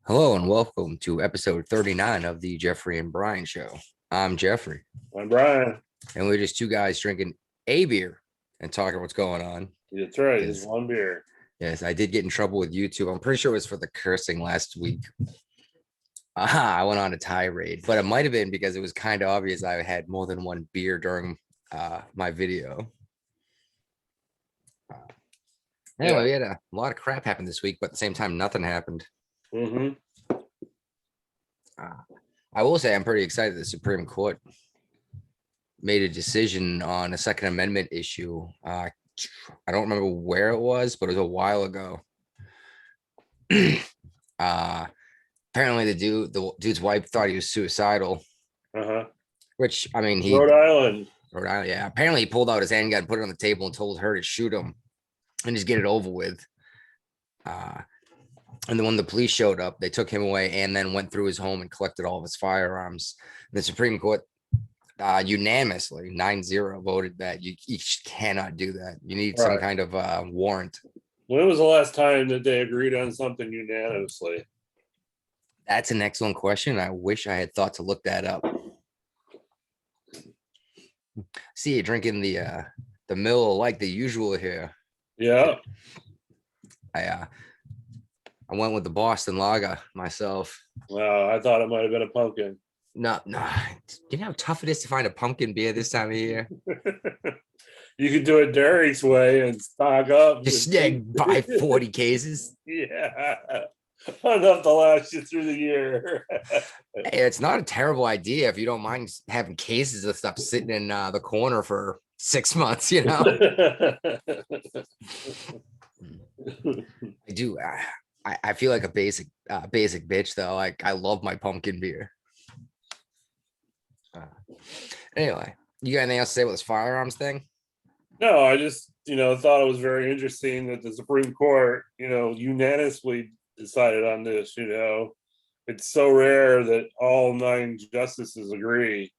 Hello and welcome to episode 39 of the Jeffrey and Brian Show. I'm Jeffrey, I'm Brian. and we're just two guys drinking a beer and talking what's going on. That's right. Yes. Just one beer. Yes, I did get in trouble with YouTube. I'm pretty sure it was for the cursing last week. I went on a tirade, but it might have been because it was kind of obvious I had more than one beer during my video. Anyway, we had a lot of crap happen this week, but at the same time, nothing happened. Mm-hmm. I will say I'm pretty excited the Supreme Court made a decision on a Second Amendment issue. I don't remember where it was, but it was a while ago. Apparently the dude's wife thought he was suicidal. Which, I mean, Rhode Island, yeah. Apparently he pulled out his handgun, put it on the table, and told her to shoot him and just get it over with. And then when the police showed up, they took him away and then went through his home and collected all of his firearms. The Supreme Court unanimously 9-0 voted that you cannot do that. You need some kind of warrant. When was the last time that they agreed on something unanimously? That's an excellent question. I wish I had thought to look that up. See you drinking the Miller like the usual here. Yeah. I went with the Boston Lager myself. Wow, I thought it might have been a pumpkin. No. You know how tough it is to find a pumpkin beer this time of year? You could do it Derek's way and stock up. Just buy 40 cases. Yeah. Enough to last you through the year. Hey, it's not a terrible idea if you don't mind having cases of stuff sitting in the corner for 6 months, you know? I do. I feel like a basic bitch though. Like I love my pumpkin beer. Anyway, you got anything else to say about this firearms thing? No, I just thought it was very interesting that the Supreme Court unanimously decided on this. It's so rare that all 9 justices agree.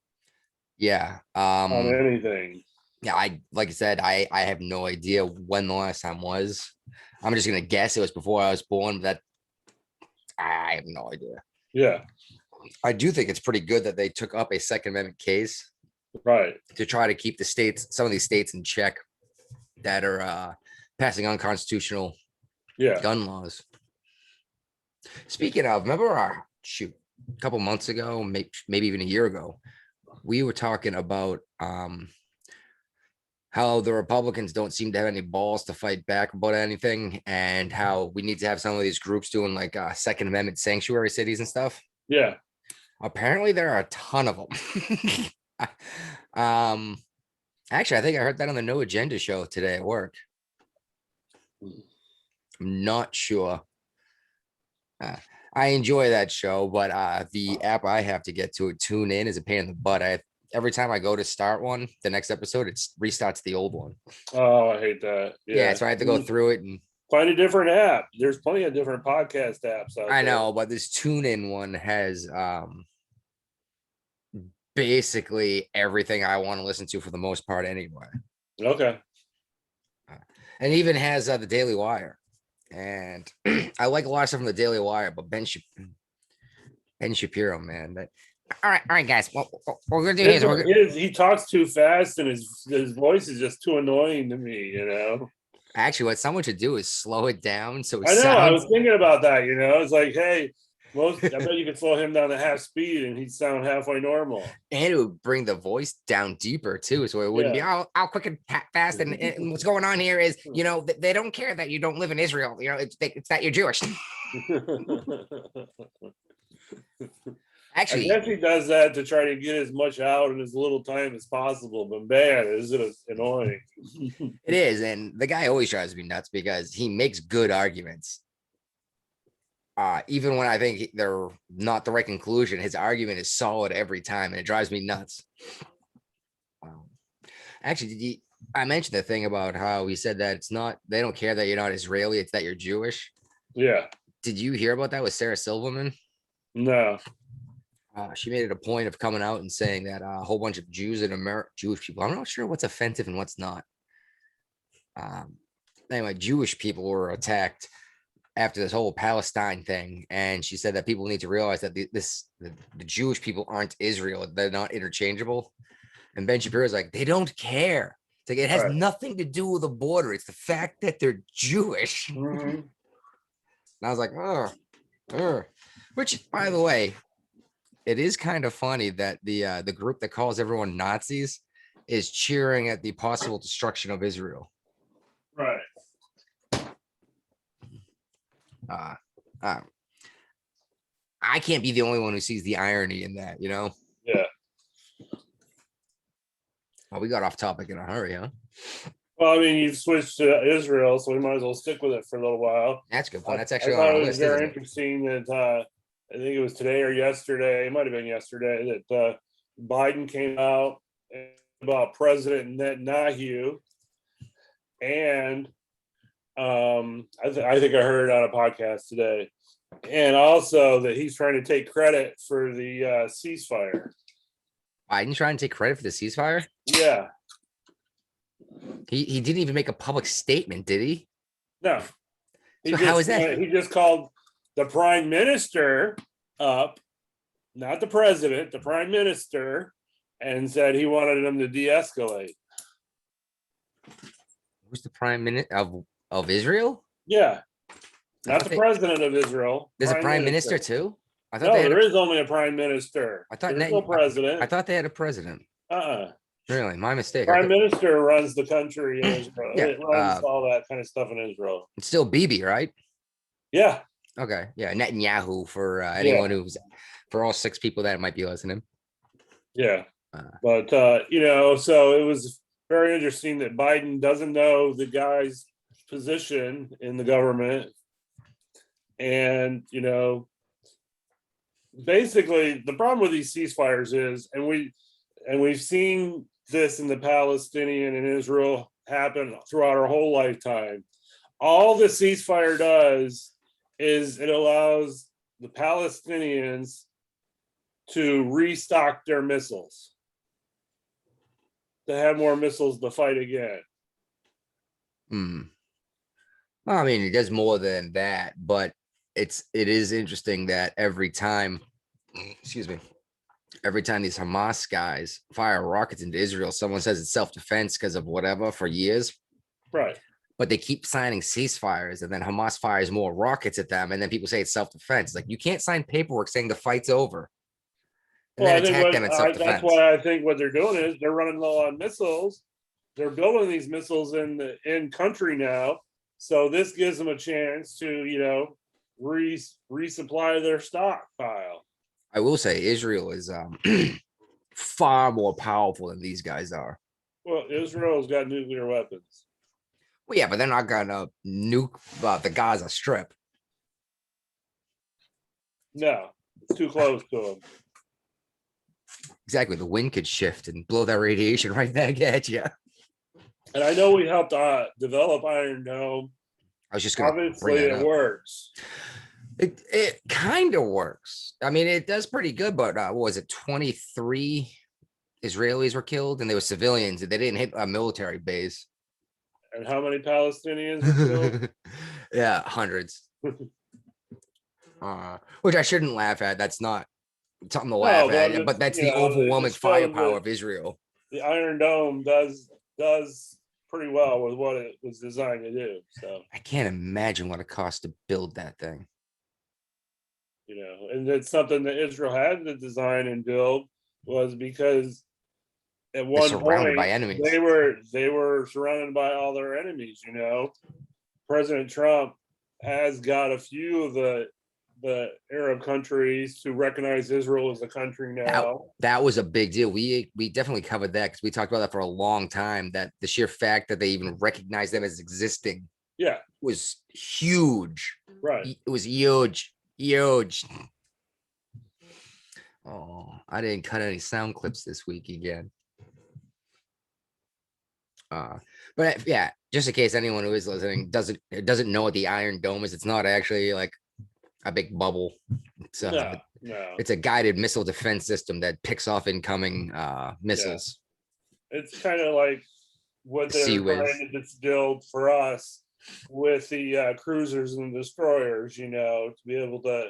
Yeah. On anything. Yeah, like I said, I have no idea when the last time was. I'm just gonna guess it was before I was born, but I have no idea. Yeah. I do think it's pretty good that they took up a Second Amendment case, right, to try to keep some of these states in check that are passing unconstitutional gun laws. Speaking of, remember a couple months ago, maybe even a year ago, we were talking about how the Republicans don't seem to have any balls to fight back about anything, and how we need to have some of these groups doing like Second Amendment sanctuary cities and stuff. Yeah. Apparently there are a ton of them. Actually, I think I heard that on the No Agenda show today at work. I'm not sure. I enjoy that show, but the app I have to get to tune in is a pain in the butt. Every time I go to start one, the next episode, it restarts the old one. Oh, I hate that. Yeah, so I have to go through it and find a different app. There's plenty of different podcast apps out there. I know, but this tune in one has basically everything I want to listen to for the most part anyway. Okay. And even has the Daily Wire. And I like a lot of stuff from the Daily Wire, but Ben Shapiro, man, all right, guys. What we're gonna do is he talks too fast, and his voice is just too annoying to me. Actually, what someone should do is slow it down. So I was thinking about that. It's like, hey, I bet you could slow him down to half speed, and he'd sound halfway normal. And it would bring the voice down deeper too, so it wouldn't be all quick and fast. And what's going on here is, they don't care that you don't live in Israel. It's that you're Jewish. Actually, I guess he does that to try to get as much out in as little time as possible. But man, is it annoying? It is, and the guy always drives me nuts because he makes good arguments. Even when I think they're not the right conclusion, his argument is solid every time, and it drives me nuts. Actually, I mentioned the thing about how he said that they don't care that you're not Israeli, it's that you're Jewish. Yeah. Did you hear about that with Sarah Silverman? No. She made it a point of coming out and saying that a whole bunch of Jewish people, I'm not sure what's offensive and what's not. Anyway, Jewish people were attacked after this whole Palestine thing, and she said that people need to realize that the Jewish people aren't Israel; they're not interchangeable. And Ben Shapiro's like, they don't care. It's like it has nothing to do with the border. It's the fact that they're Jewish. And I was like, which, by the way, it is kind of funny that the group that calls everyone Nazis is cheering at the possible destruction of Israel. Right. I can't be the only one who sees the irony in that, you know? Yeah. Well, we got off topic in a hurry, huh? Well, I mean, you've switched to Israel, so we might as well stick with it for a little while. That's a good point. That's actually on our it was list. Very interesting that I think it was today or yesterday. It might have been yesterday that Biden came out about President Netanyahu, and I think I heard on a podcast today, and also that he's trying to take credit for the ceasefire. Biden trying to take credit for the ceasefire? Yeah. He didn't even make a public statement, did he? No. So how is that? He just called the prime minister up, not the president, the prime minister, and said he wanted him to de-escalate. Who's the prime minister of Israel? Yeah. Not the president of Israel. There's a prime minister too? I thought there is only a prime minister. I thought there's no president. I thought they had a president. Really, my mistake. Prime minister runs the country in Israel. Yeah, it runs all that kind of stuff in Israel. It's still Bibi, right? Yeah. Okay. Yeah, Netanyahu for anyone who's, for all 6 people that might be listening. Yeah. But you know, so it was very interesting that Biden doesn't know the guy's position in the government, and you know, basically the problem with these ceasefires is, and we've seen this in the Palestinian and Israel happen throughout our whole lifetime. All the ceasefire does is it allows the Palestinians to restock their missiles, to have more missiles to fight again. Well, I mean, it does more than that, but it is interesting that every time these Hamas guys fire rockets into Israel, someone says it's self-defense because of whatever for years. Right. But they keep signing ceasefires, and then Hamas fires more rockets at them, and then people say it's self-defense. Like, you can't sign paperwork saying the fight's over and then attack them in self-defense. That's why I think what they're doing is they're running low on missiles. They're building these missiles in country now, so this gives them a chance to, you know, resupply their stockpile. I will say Israel is far more powerful than these guys are. Well, Israel's got nuclear weapons. Well, yeah, but they're not gonna nuke the Gaza Strip. No, it's too close to them. Exactly, the wind could shift and blow that radiation right back at you. And I know we helped develop Iron Dome. I was just gonna obviously it works. It kind of works. I mean, it does pretty good, but what was it? 23 Israelis were killed, and they were civilians, and they didn't hit a military base. And how many Palestinians were killed? Yeah, hundreds. Which I shouldn't laugh at. That's not something to laugh at, but that's the overwhelming firepower of Israel. The Iron Dome does pretty well with what it was designed to do. So I can't imagine what it costs to build that thing. You know, and it's something that Israel had to design and build, was because at one point by enemies. they were surrounded by all their enemies. You know, President Trump has got a few of the Arab countries to recognize Israel as a country now. That was a big deal. We definitely covered that because we talked about that for a long time. That the sheer fact that they even recognized them as existing, was huge. Right, it was huge. Huge. Oh, I didn't cut any sound clips this week again. But yeah, just in case anyone who is listening doesn't know what the Iron Dome is, it's not actually like a big bubble. It's it's a guided missile defense system that picks off incoming missiles. It's kind of like what they're trying to distill for us with the cruisers and destroyers, to be able to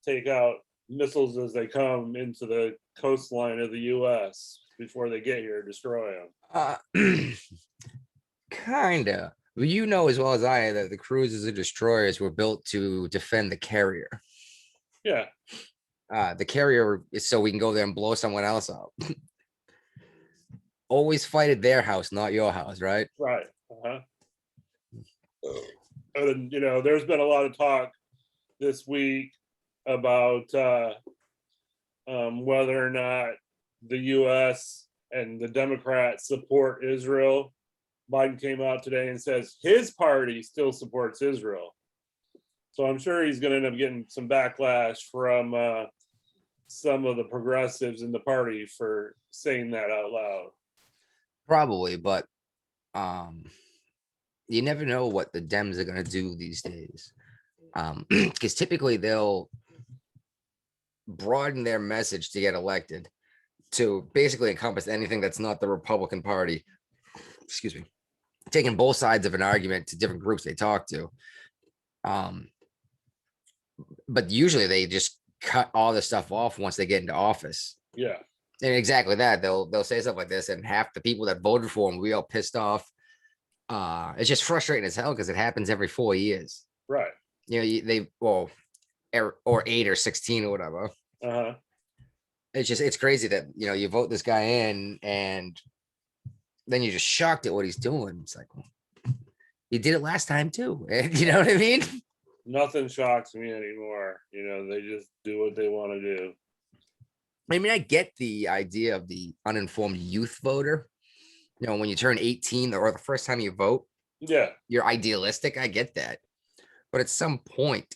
take out missiles as they come into the coastline of the U.S. before they get here, destroy them. Kinda. Well, you know as well as I that the cruisers and destroyers were built to defend the carrier. Yeah. The carrier is so we can go there and blow someone else up. Always fight at their house, not your house, right? Right. Uh-huh. And there's been a lot of talk this week about whether or not the U.S. and the Democrats support Israel. Biden came out today and says his party still supports Israel. So I'm sure he's going to end up getting some backlash from some of the progressives in the party for saying that out loud. Probably, but you never know what the Dems are going to do these days. Because typically they'll broaden their message to get elected to basically encompass anything that's not the Republican Party. Excuse me. Taking both sides of an argument to different groups they talk to. But usually they just cut all this stuff off once they get into office. Yeah. And exactly that. They'll say stuff like this, and half the people that voted for him will be all pissed off. It's just frustrating as hell because it happens every 4 years. Right. Or 8 or 16 or whatever. Uh-huh. It's crazy that you vote this guy in and then you're just shocked at what he's doing. It's like, well, he did it last time too. And you know what I mean? Nothing shocks me anymore. They just do what they want to do. I mean, I get the idea of the uninformed youth voter. When you turn 18 or the first time you vote, yeah, you're idealistic. I get that. But at some point,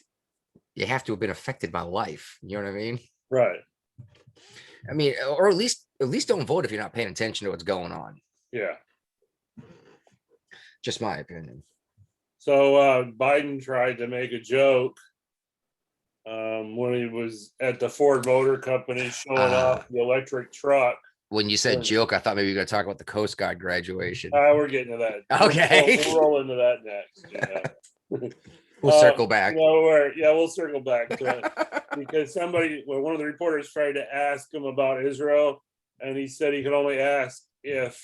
you have to have been affected by life. You know what I mean? Right. I mean, or at least don't vote if you're not paying attention to what's going on. Yeah. Just my opinion. So Biden tried to make a joke when he was at the Ford Motor Company showing off the electric truck. When you said joke, I thought maybe you were going to talk about the Coast Guard graduation. We're getting to that. Okay. We'll roll into that next. We'll circle back. We'll circle back to it. Because one of the reporters tried to ask him about Israel, and he said he could only ask if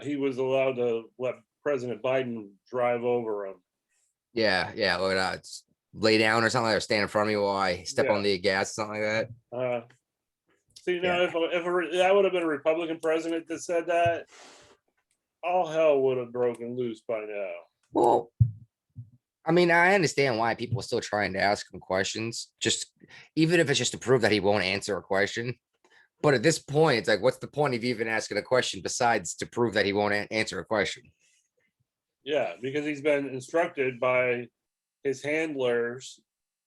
he was allowed to let President Biden drive over him. Yeah. Or lay down or something, or stand in front of me while I step on the gas, something like that. If that would have been a Republican president that said that, all hell would have broken loose by now. Well, I mean, I understand why people are still trying to ask him questions, just even if it's just to prove that he won't answer a question. But at this point, it's like, what's the point of even asking a question besides to prove that he won't answer a question? Yeah, because he's been instructed by his handlers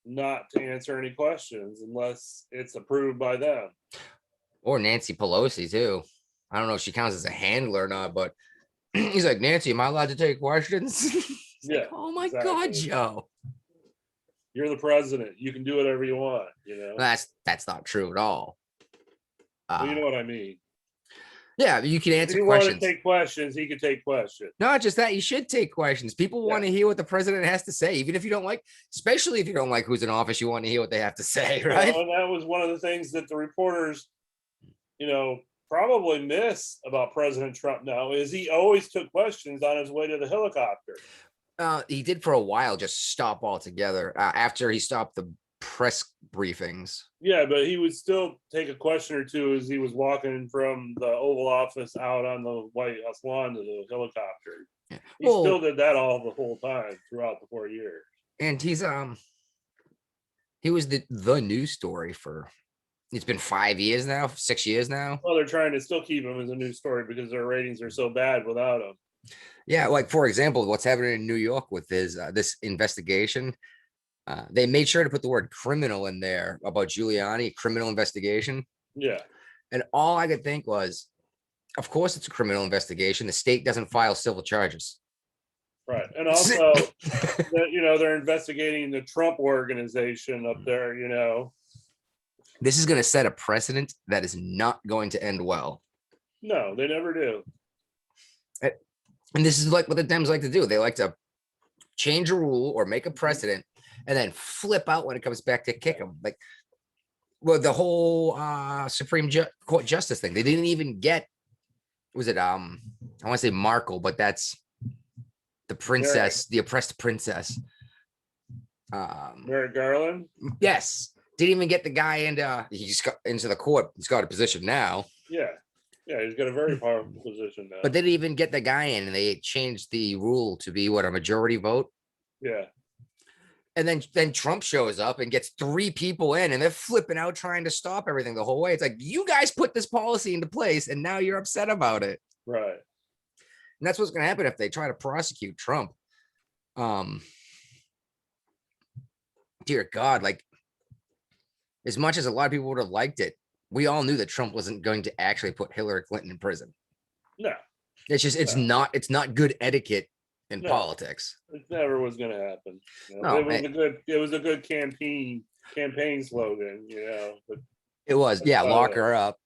not to answer any questions unless it's approved by them. Or Nancy Pelosi, too. I don't know if she counts as a handler or not, but he's like, Nancy, am I allowed to take questions? Yeah. Like, oh my God, Joe. You're the president. You can do whatever you want, That's not true at all. Well, you know what I mean. Yeah, you can answer questions. If you want to take questions, he could take questions. Not just that, you should take questions. People want to hear what the president has to say, even if you don't like, especially if you don't like who's in office, you want to hear what they have to say, right? And that was one of the things that the reporters, probably miss about President Trump now is he always took questions on his way to the helicopter. He did for a while, just stop altogether after he stopped the press briefings. Yeah, but he would still take a question or two as he was walking from the Oval Office out on the White House lawn to the helicopter. Yeah. He still did that all the whole time throughout the 4 years. And he was the news story for, it's been 5 years now, 6 years now. Well, they're trying to still keep him as a news story because their ratings are so bad without him. Yeah, like for example, what's happening in New York with this investigation. They made sure to put the word criminal in there about Giuliani, criminal investigation. Yeah. And all I could think was, of course, it's a criminal investigation. The state doesn't file civil charges. Right. And also, they're investigating the Trump organization up there, This is going to set a precedent that is not going to end well. No, they never do. And this is like what the Dems like to do. They like to change a rule or make a precedent and then flip out when it comes back to kick them. Like, well, the whole Supreme Court justice thing, they didn't even get, was it, I want to say Markle, but that's the princess, the oppressed princess. Merrick Garland? Yes. Didn't even get the guy into, he just got into the court. He's got a position now. Yeah. Yeah, he's got a very powerful position now. But they didn't even get the guy in, and they changed the rule to be what, a majority vote? Yeah. And then Trump shows up and gets 3 people in, and they're flipping out trying to stop everything the whole way. It's like, you guys put this policy into place, and now you're upset about it. Right. And that's what's going to happen if they try to prosecute Trump. Dear God, like, as much as a lot of people would have liked it, we all knew that Trump wasn't going to actually put Hillary Clinton in prison. No. It's just, it's not good etiquette in politics. It never was going to happen. You know, it was a good campaign slogan, you know. But it was, yeah, lock her up.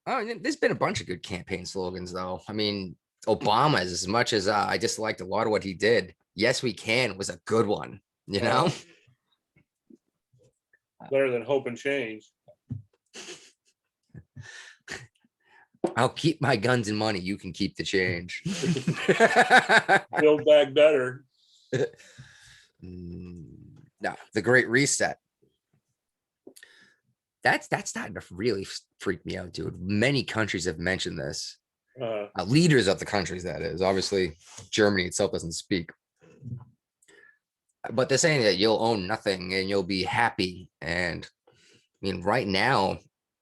There's been a bunch of good campaign slogans, though. I mean, Obama's, as much as I disliked a lot of what he did, "Yes, we can" was a good one, you know? Better than hope and change. I'll keep my guns and money. You can keep the change. Build back better. No, the Great Reset. That's starting to really freak me out, dude. Many countries have mentioned this. Leaders of the countries, that is. Obviously, Germany itself doesn't speak. But they're saying that you'll own nothing and you'll be happy. And I mean, right now,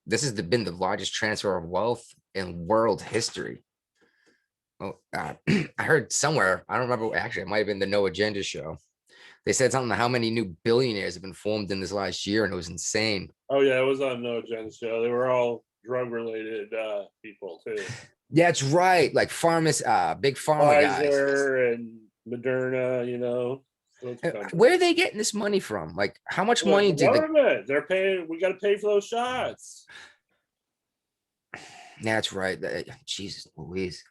this has been the largest transfer of wealth in world history. Oh, I heard somewhere, I don't remember, actually, it might have been the No Agenda show. They said something, how many new billionaires have been formed in this last year, and it was insane. Oh, yeah, it was on No Agenda show. They were all drug-related people, too. Yeah, that's right. Like big pharma guys. Pfizer and Moderna, you know. Where are they getting this money from? Like, how much money did government? They're paying. We got to pay for those shots. That's right. Jesus Louise.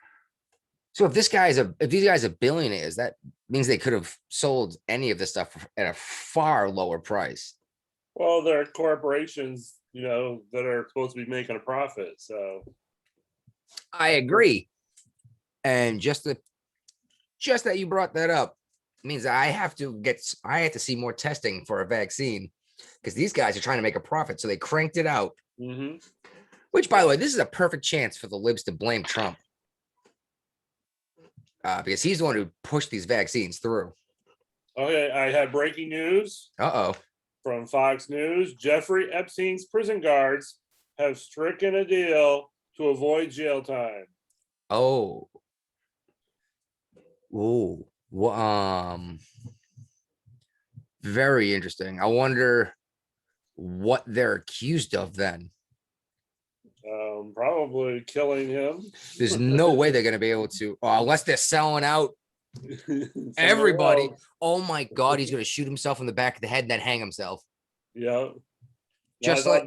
So if these guys are billionaires, that means they could have sold any of this stuff at a far lower price. Well, they're corporations, you know, that are supposed to be making a profit. So I agree. And just that you brought that up means I have to see more testing for a vaccine, because these guys are trying to make a profit. So they cranked it out. Mm-hmm. Which, by the way, this is a perfect chance for the libs to blame Trump. Because he's the one who pushed these vaccines through. Okay, I had breaking news. From Fox News. Jeffrey Epstein's prison guards have stricken a deal to avoid jail time. Oh. Very interesting. I wonder what they're accused of then. Probably killing him. There's no way they're going to be able to, unless they're selling out everybody. Else. Oh my God, he's going to shoot himself in the back of the head and then hang himself. Yeah. Just I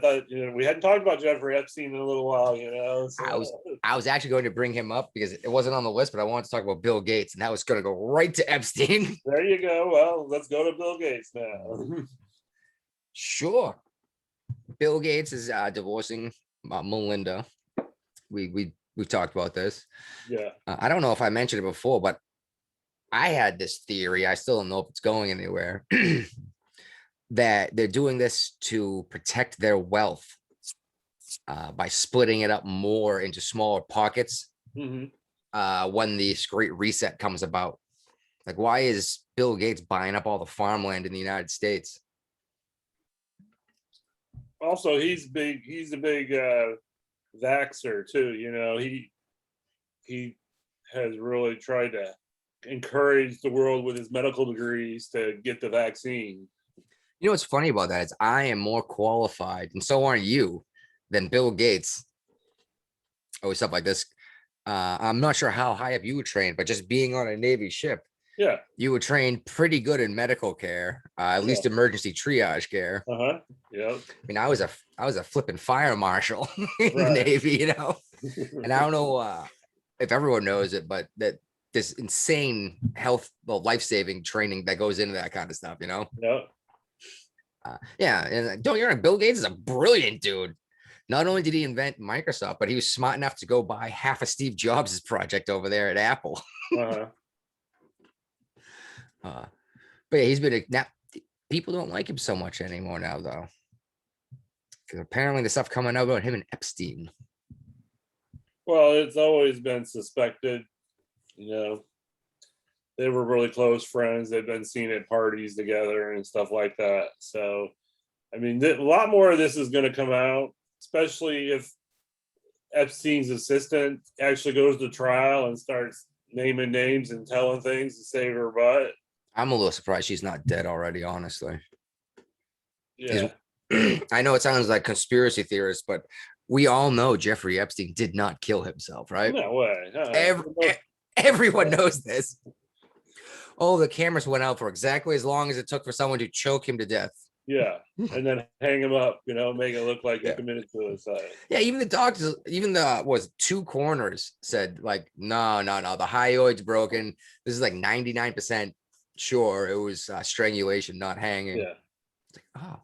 thought, you know, we hadn't talked about Jeffrey Epstein in a little while, you know. So. I was actually going to bring him up because it wasn't on the list, but I wanted to talk about Bill Gates, and that was going to go right to Epstein. There you go. Well, let's go to Bill Gates now. Sure. Bill Gates is divorcing Melinda. We talked about this. Yeah. I don't know if I mentioned it before, but I had this theory. I still don't know if it's going anywhere. That they're doing this to protect their wealth by splitting it up more into smaller pockets. Mm-hmm. When this great reset comes about. Like, why is Bill Gates buying up all the farmland in the United States? Also, he's a big vaxxer too. You know, he has really tried to encourage the world with his medical degrees to get the vaccine. You know what's funny about that is I am more qualified, and so aren't you, than Bill Gates. Always stuff like this. I'm not sure how high up you were trained, but just being on a Navy ship, Yeah. You were trained pretty good in medical care, at least emergency triage care. Yeah. I mean, I was a flipping fire marshal in the Navy, you know. And I don't know if everyone knows it, but that this insane health, life-saving training that goes into that kind of stuff, you know. Yeah. Yeah, and don't you know, Bill Gates is a brilliant dude. Not only did he invent Microsoft, but he was smart enough to go buy half of Steve Jobs' project over there at Apple. But yeah, he's been now. People don't like him so much anymore now, though, because apparently the stuff coming out about him and Epstein. Well, it's always been suspected. You know, they were really close friends. They've been seen at parties together and stuff like that. So, I mean, a lot more of this is going to come out, especially if Epstein's assistant actually goes to trial and starts naming names and telling things to save her butt. I'm a little surprised she's not dead already, honestly. Yeah. I know it sounds like conspiracy theorists, but we all know Jeffrey Epstein did not kill himself, right? No way. Everyone knows this. Oh, the cameras went out for exactly as long as it took for someone to choke him to death. Yeah. And then hang him up, you know, make it look like he committed suicide. Yeah, even the doctors, even the two coroners said, like, no, the hyoid's broken. This is like 99% sure it was strangulation, not hanging. Yeah. It's like, oh,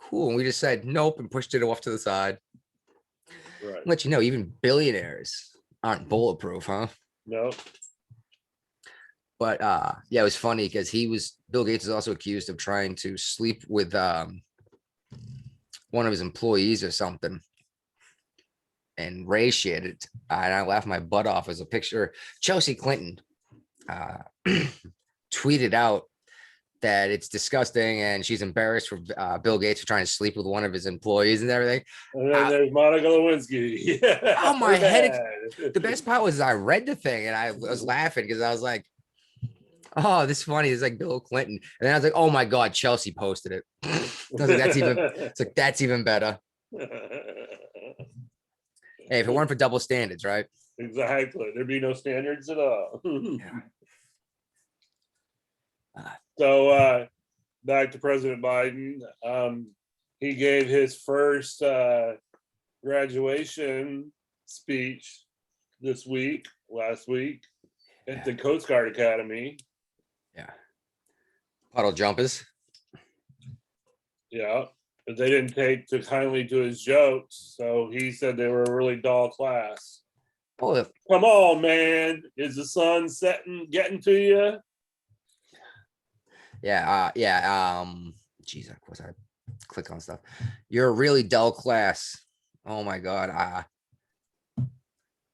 cool. And we just said nope and pushed it off to the side. Right. Let you know, even billionaires aren't bulletproof, huh? No. But yeah, it was funny because Bill Gates is also accused of trying to sleep with one of his employees or something. And Ray shared it, and I laughed my butt off as a picture. Chelsea Clinton tweeted out that it's disgusting and she's embarrassed for Bill Gates for trying to sleep with one of his employees and everything. And then there's Monica Lewinsky. Oh, my head. The best part was I read the thing and I was laughing because I was like, oh, this is funny. It's like Bill Clinton. And then I was like, oh my God, Chelsea posted it. I was like, that's even better. Hey, if it weren't for double standards, right? Exactly. There'd be no standards at all. Yeah. So back to President Biden. He gave his first graduation speech last week at the Coast Guard Academy. Yeah. Puddle jumpers. Yeah. But they didn't take too kindly to his jokes. So he said they were a really dull class. Oh, come on, man. Is the sun getting to you? Yeah. Geez, of course I click on stuff. You're a really dull class. Oh my God.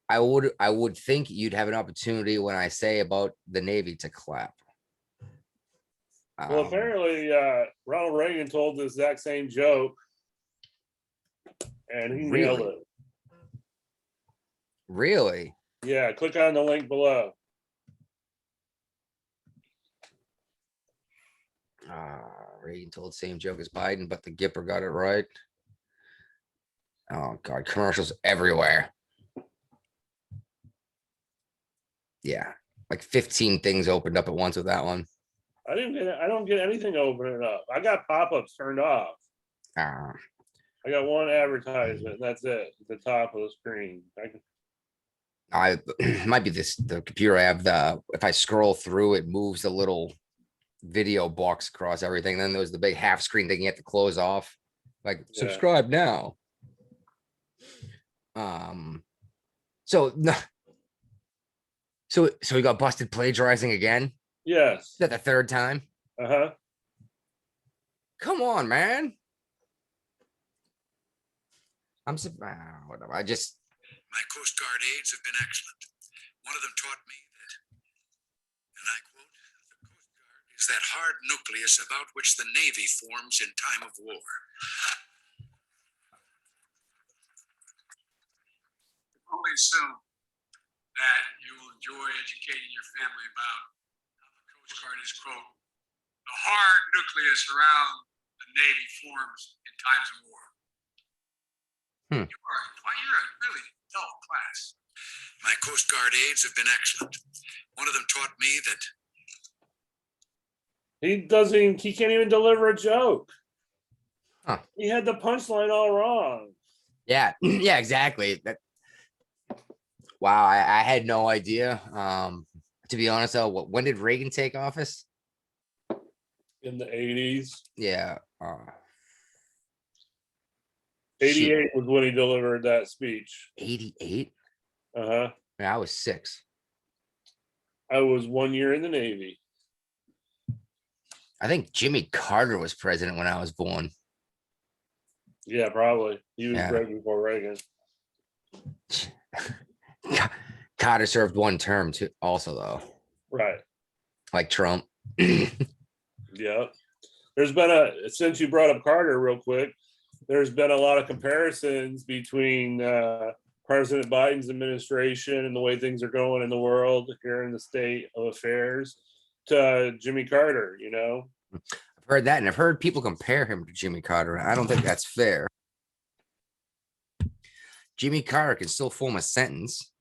I would think you'd have an opportunity when I say about the Navy to clap. Well, apparently Ronald Reagan told the exact same joke and he nailed it. Really? Yeah, click on the link below. Reagan told the same joke as Biden, but the Gipper got it right. Oh God, commercials everywhere. Yeah, like 15 things opened up at once with that one. I don't get anything opening up. I got pop-ups turned off. I got one advertisement, and that's it at the top of the screen. It might be the computer I have. If I scroll through, it moves a little video box across everything. Then there's the big half screen thing you have to close off. Like, subscribe now. So he got busted plagiarizing again? Yes. Is that the third time? Uh-huh. Come on, man. Whatever. My Coast Guard aides have been excellent. One of them taught me that, and I quote, the Coast Guard is that hard nucleus about which the Navy forms in time of war. Only assume that you will enjoy educating your family about how the Coast Guard is, quote, the hard nucleus around the Navy forms in times of war. You're a really dull class. My Coast Guard aides have been excellent. One of them taught me that He can't even deliver a joke. Huh. He had the punchline all wrong. Yeah, yeah, exactly. Wow, I had no idea. To be honest, though, when did Reagan take office? In the 80s. Yeah. 88 was when he delivered that speech. 88? Uh-huh. I was 6. I was 1 year in the Navy. I think Jimmy Carter was president when I was born. Yeah, probably. He was right before Reagan. Carter served 1 term too, also, though. Right. Like Trump. Yeah. There's been since you brought up Carter real quick, there's been a lot of comparisons between President Biden's administration and the way things are going in the world here in the state of affairs to Jimmy Carter, you know? I've heard that, and I've heard people compare him to Jimmy Carter. I don't think that's fair. Jimmy Carter can still form a sentence,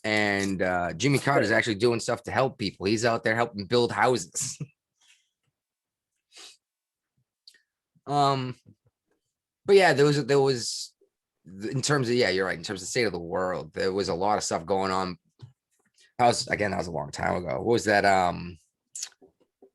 and Jimmy Carter is actually doing stuff to help people. He's out there helping build houses. But yeah, there was in terms of, yeah, you're right, in terms of the state of the world, there was a lot of stuff going on. That was a long time ago. What was that?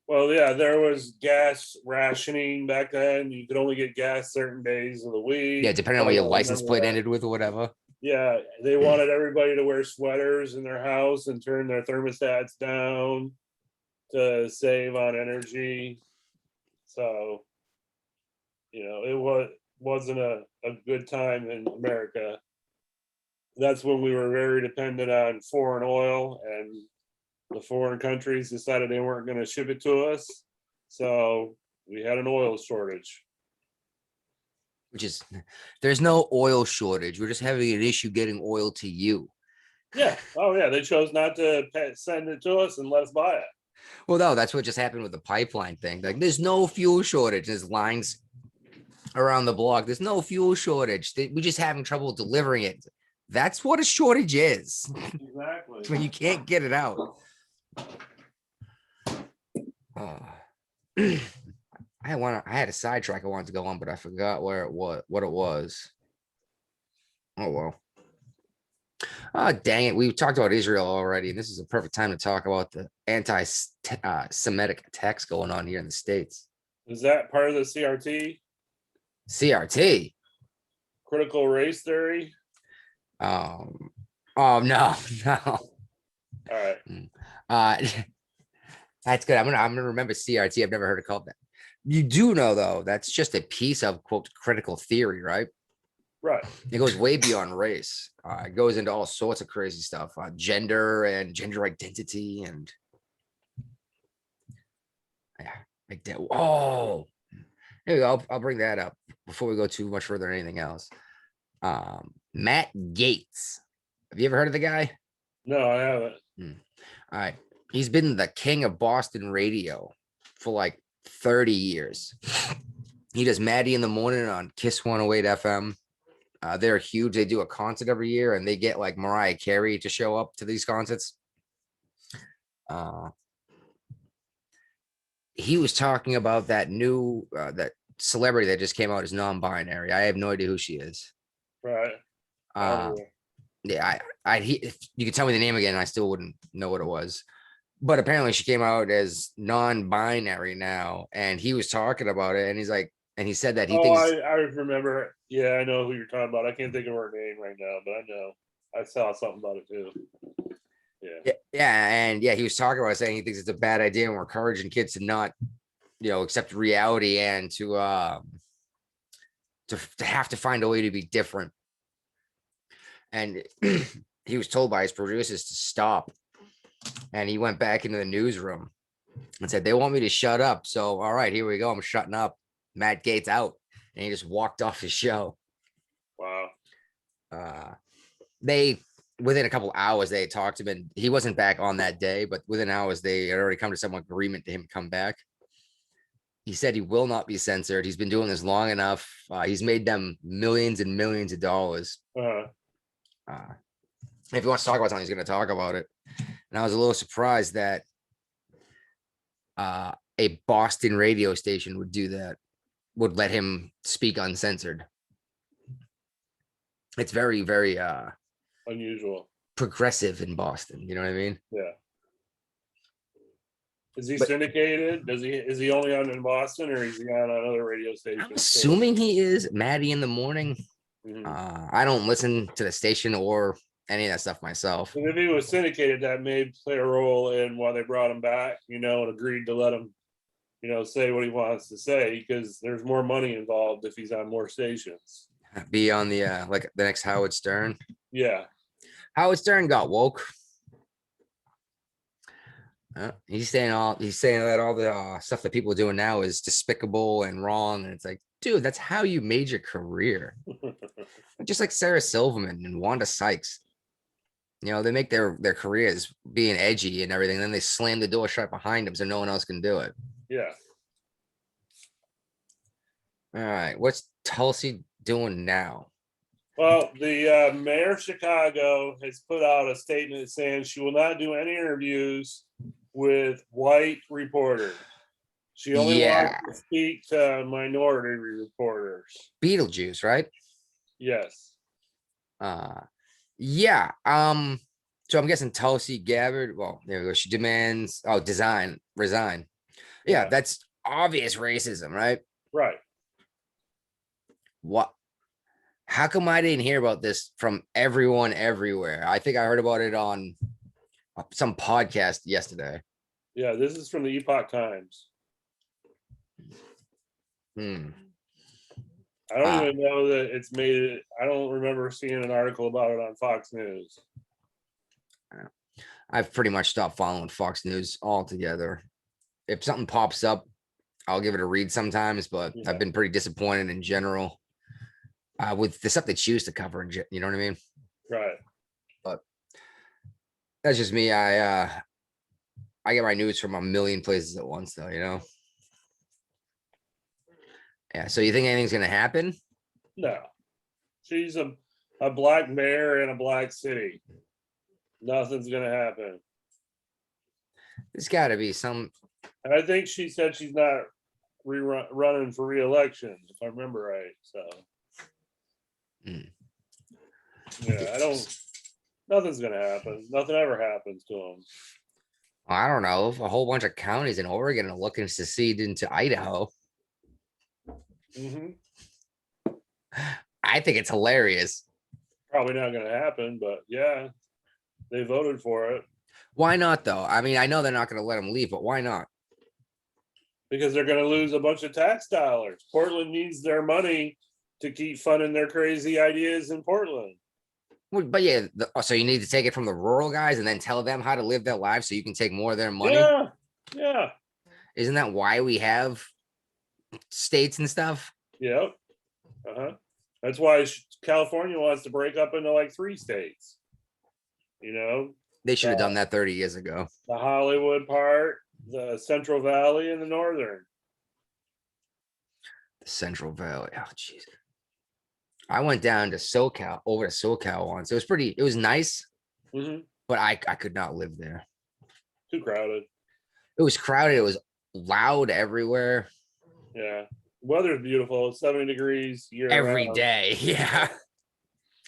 Well, yeah, there was gas rationing back then. You could only get gas certain days of the week. Yeah, depending on what your license plate ended with or whatever. Yeah, they wanted everybody to wear sweaters in their house and turn their thermostats down to save on energy. So, you know, it wasn't a good time in America. That's when we were very dependent on foreign oil, and the foreign countries decided they weren't going to ship it to us. So we had an oil shortage. Which is, there's no oil shortage. We're just having an issue getting oil to you. Yeah. Oh, yeah. They chose not to send it to us and let us buy it. Well, no, that's what just happened with the pipeline thing. Like, there's no fuel shortage. There's lines around the block. There's no fuel shortage. We're just having trouble delivering it. That's what a shortage is. Exactly. When you can't get it out. I had a sidetrack I wanted to go on, but I forgot what it was. Oh well. Oh dang it! We talked about Israel already, and this is a perfect time to talk about the anti-Semitic attacks going on here in the States. Is that part of the CRT? CRT? Critical race theory? Oh no, no. All right. That's good. I'm gonna remember CRT. I've never heard it called that. You do know, though, that's just a piece of, quote, critical theory, right? Right. It goes way beyond race. It goes into all sorts of crazy stuff, gender and gender identity, and yeah, like that. Oh, here we go. I'll bring that up before we go too much further than anything else. Matt Gaetz. Have you ever heard of the guy? No, I haven't. All right. He's been the king of Boston radio for like 30 years. He does Maddie in the Morning on Kiss 108 FM. They're huge. They do a concert every year, and they get like Mariah Carey to show up to these concerts. He was talking about that new that celebrity that just came out as non-binary. I have no idea who she is. Right. Yeah, if you could tell me the name again, I still wouldn't know what it was. But apparently she came out as non-binary now, and he was talking about it, and he's like, and he said that he thinks. I remember. Yeah, I know who you're talking about. I can't think of her name right now, but I know. I saw something about it too. Yeah, and he was talking about saying he thinks it's a bad idea, and we're encouraging kids to not, accept reality and to have to find a way to be different. And he was told by his producers to stop. And he went back into the newsroom and said, they want me to shut up. So, all right, here we go. I'm shutting up. Matt Gaetz out. And he just walked off his show. Wow. Within a couple hours, they had talked to him, and he wasn't back on that day, but within hours, they had already come to some agreement to him to come back. He said he will not be censored. He's been doing this long enough. He's made them millions and millions of dollars. If he wants to talk about something, he's going to talk about it. And I was a little surprised that a Boston radio station would do that, would let him speak uncensored. It's very, very unusual, progressive in Boston. You know what I mean? Yeah. Is he syndicated? Is he only on in Boston, or is he on another radio station? I'm assuming he is. Maddie in the morning. Mm-hmm. I don't listen to the station or any of that stuff myself. And if he was syndicated, that may play a role in why they brought him back, and agreed to let him, say what he wants to say, because there's more money involved if he's on more stations. Be on the like the next Howard Stern. Yeah. Howard Stern got woke. He's saying that all the stuff that people are doing now is despicable and wrong, and it's like, dude, that's how you made your career. Just like Sarah Silverman and Wanda Sykes, they make their careers being edgy and everything, and then they slam the door shut behind them so no one else can do it. Yeah. All right, what's Tulsi doing now? Well, the mayor of Chicago has put out a statement saying she will not do any interviews with white reporters. She only wants to speak to minority reporters. Beetlejuice, right? Yes. Yeah. So I'm guessing Tulsi Gabbard. Well, there we go. She demands resign. Yeah, that's obvious racism, right? Right. What? How come I didn't hear about this from everyone everywhere? I think I heard about it on some podcast yesterday. Yeah, this is from the Epoch Times. I don't even know that it's made it. I don't remember seeing an article about it on Fox News. I've pretty much stopped following Fox News altogether. If something pops up, I'll give it a read sometimes, but I've been pretty disappointed in general with the stuff they choose to cover. You know what I mean? Right. But that's just me. I get my news from a million places at once, though, Yeah. So you think anything's going to happen? No. She's a black mayor in a black city. Nothing's going to happen. There's got to be some. And I think she said she's not running for re-election, if I remember right. So, yeah, nothing's going to happen. Nothing ever happens to them. I don't know. If a whole bunch of counties in Oregon are looking to secede into Idaho. I think it's hilarious. Probably not going to happen, but yeah, they voted for it. Why not, though? I mean, I know they're not going to let them leave, but why not? Because they're going to lose a bunch of tax dollars. Portland needs their money to keep funding their crazy ideas in Portland. Well, but yeah, so you need to take it from the rural guys and then tell them how to live their lives so you can take more of their money? Yeah. Isn't that why we have states and stuff? Yep. That's why California wants to break up into like 3 states. They should have done that 30 years ago. The Hollywood part, the Central Valley, and the Northern. The Central Valley. Oh, jeez. I went down to SoCal, over to SoCal once. It was nice, but I could not live there. Too crowded. It was crowded. It was loud everywhere. Yeah. Weather's beautiful. 70 degrees every day. Yeah.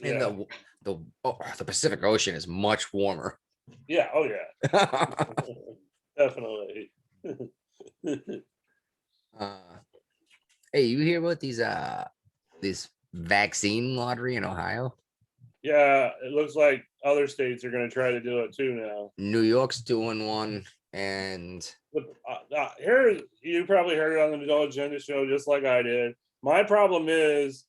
And the Pacific Ocean is much warmer. Yeah. Oh yeah. Definitely. Hey, you hear about these vaccine lottery in Ohio? Yeah, it looks like other states are going to try to do it too now. New York's doing one, and here you probably heard it on the Adult Agenda show, just like I did. My problem is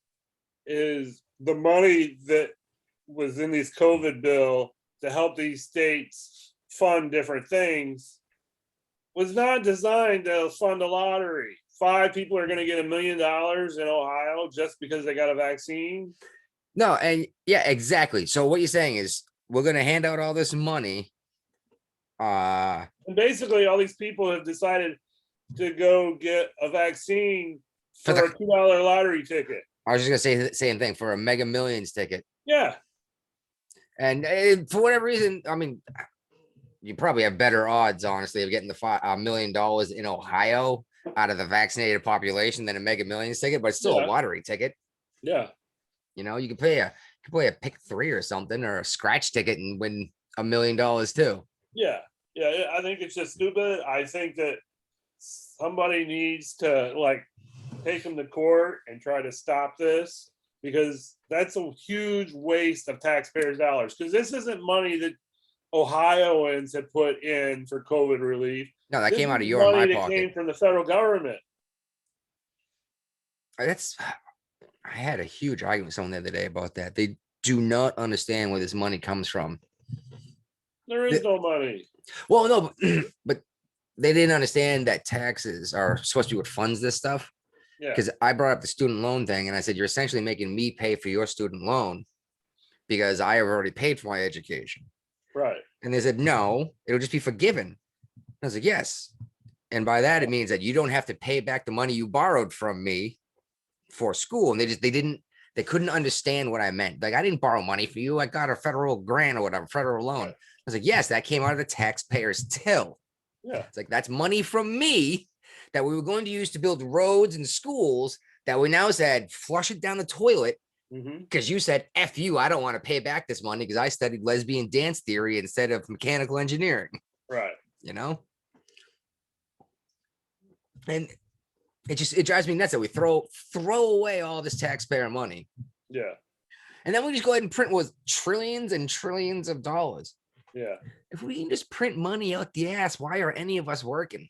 the money that was in this COVID bill to help these states fund different things was not designed to fund a lottery. 5 people are going to get $1 million in Ohio just because they got a vaccine. No, and yeah, exactly. So what you're saying is we're going to hand out all this money. And basically all these people have decided to go get a vaccine for a $2 lottery ticket. I was just going to say the same thing, for a Mega Millions ticket. Yeah. And for whatever reason, I mean, you probably have better odds, honestly, of getting the $1 million in Ohio out of the vaccinated population than a Mega Millions ticket, but it's still a lottery ticket. Yeah. You know, you could play a pick 3 or something, or a scratch ticket and win $1 million too. Yeah. Yeah. I think it's just stupid. I think that somebody needs to like take them to court and try to stop this, because that's a huge waste of taxpayers' dollars. Because this isn't money that Ohioans have put in for COVID relief. No, that This came out of is your and my money that pocket. came from the federal government. I had a huge argument with someone the other day about that. They do not understand where this money comes from. There is no money. Well, no, but they didn't understand that taxes are supposed to be what funds this stuff. Yeah. Because I brought up the student loan thing, and I said, you're essentially making me pay for your student loan because I have already paid for my education. Right. And they said, no, it'll just be forgiven. I was like, yes. And by that, it means that you don't have to pay back the money you borrowed from me for school. And they couldn't understand what I meant. Like, I didn't borrow money for you. I got a federal grant or whatever, federal loan. Right. I was like, yes, that came out of the taxpayer's till. Yeah. It's like, that's money from me that we were going to use to build roads and schools that we now said, flush it down the toilet. Because you said, F you, I don't want to pay back this money because I studied lesbian dance theory instead of mechanical engineering. Right. You know? And it drives me nuts that we throw away all this taxpayer money. Yeah. And then we just go ahead and print with trillions and trillions of dollars. Yeah. If we can just print money out the ass, why are any of us working?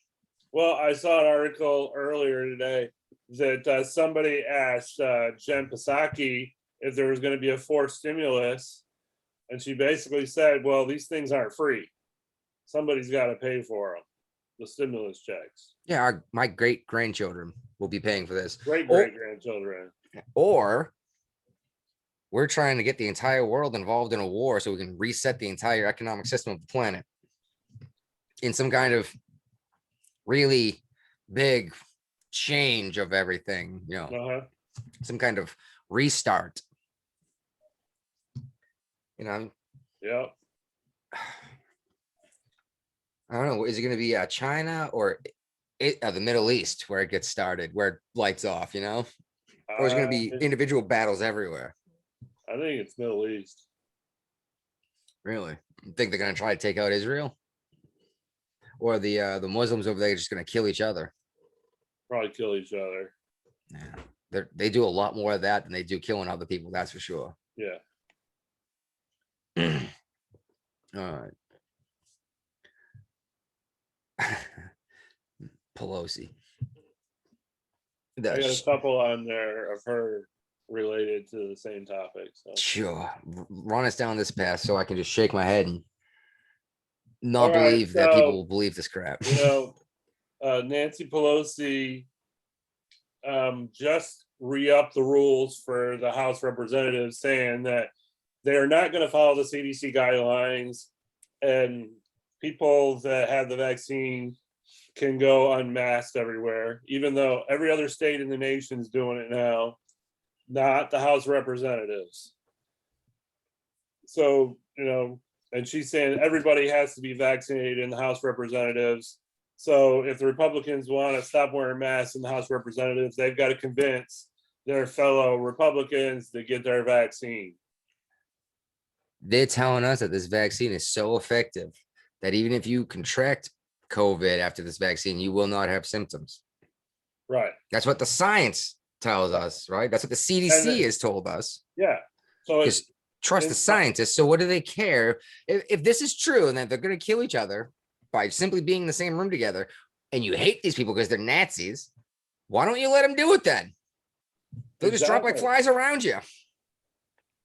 Well, I saw an article earlier today that somebody asked Jen Psaki if there was going to be a fourth stimulus. And she basically said, well, these things aren't free. Somebody's got to pay for them, the stimulus checks. Yeah, my great-grandchildren will be paying for this. Great-grandchildren. Or we're trying to get the entire world involved in a war so we can reset the entire economic system of the planet in some kind of really big change of everything, you know, some kind of restart. You know, yeah. I don't know. Is it going to be China or the Middle East where it gets started, where it lights off, you know? Or is it going to be individual battles everywhere? I think it's Middle East. Really? You think they're going to try to take out Israel? Or the Muslims over there are just going to kill each other? Probably kill each other. Yeah. They do a lot more of that than they do killing other people. That's for sure. Yeah. All right. Pelosi. I got a couple on there of her related to the same topic. So. Sure. Run us down this path so I can just shake my head and not believe that people will believe this crap. You know, Nancy Pelosi just re-upped the rules for the House Representatives, saying that they are not going to follow the CDC guidelines, and people that have the vaccine can go unmasked everywhere, even though every other state in the nation is doing it now, not the House Representatives. So, you know, and she's saying everybody has to be vaccinated in the House Representatives. So if the Republicans want to stop wearing masks in the House Representatives, they've got to convince their fellow Republicans to get their vaccine. They're telling us that this vaccine is so effective that even if you contract COVID after this vaccine, you will not have symptoms. Right. That's what the science tells us, right? That's what the CDC has told us. Yeah. So just trust the scientists. So what do they care if this is true and that they're going to kill each other by simply being in the same room together, and you hate these people because they're Nazis? Why don't you let them do it then? They'll just drop like flies around you.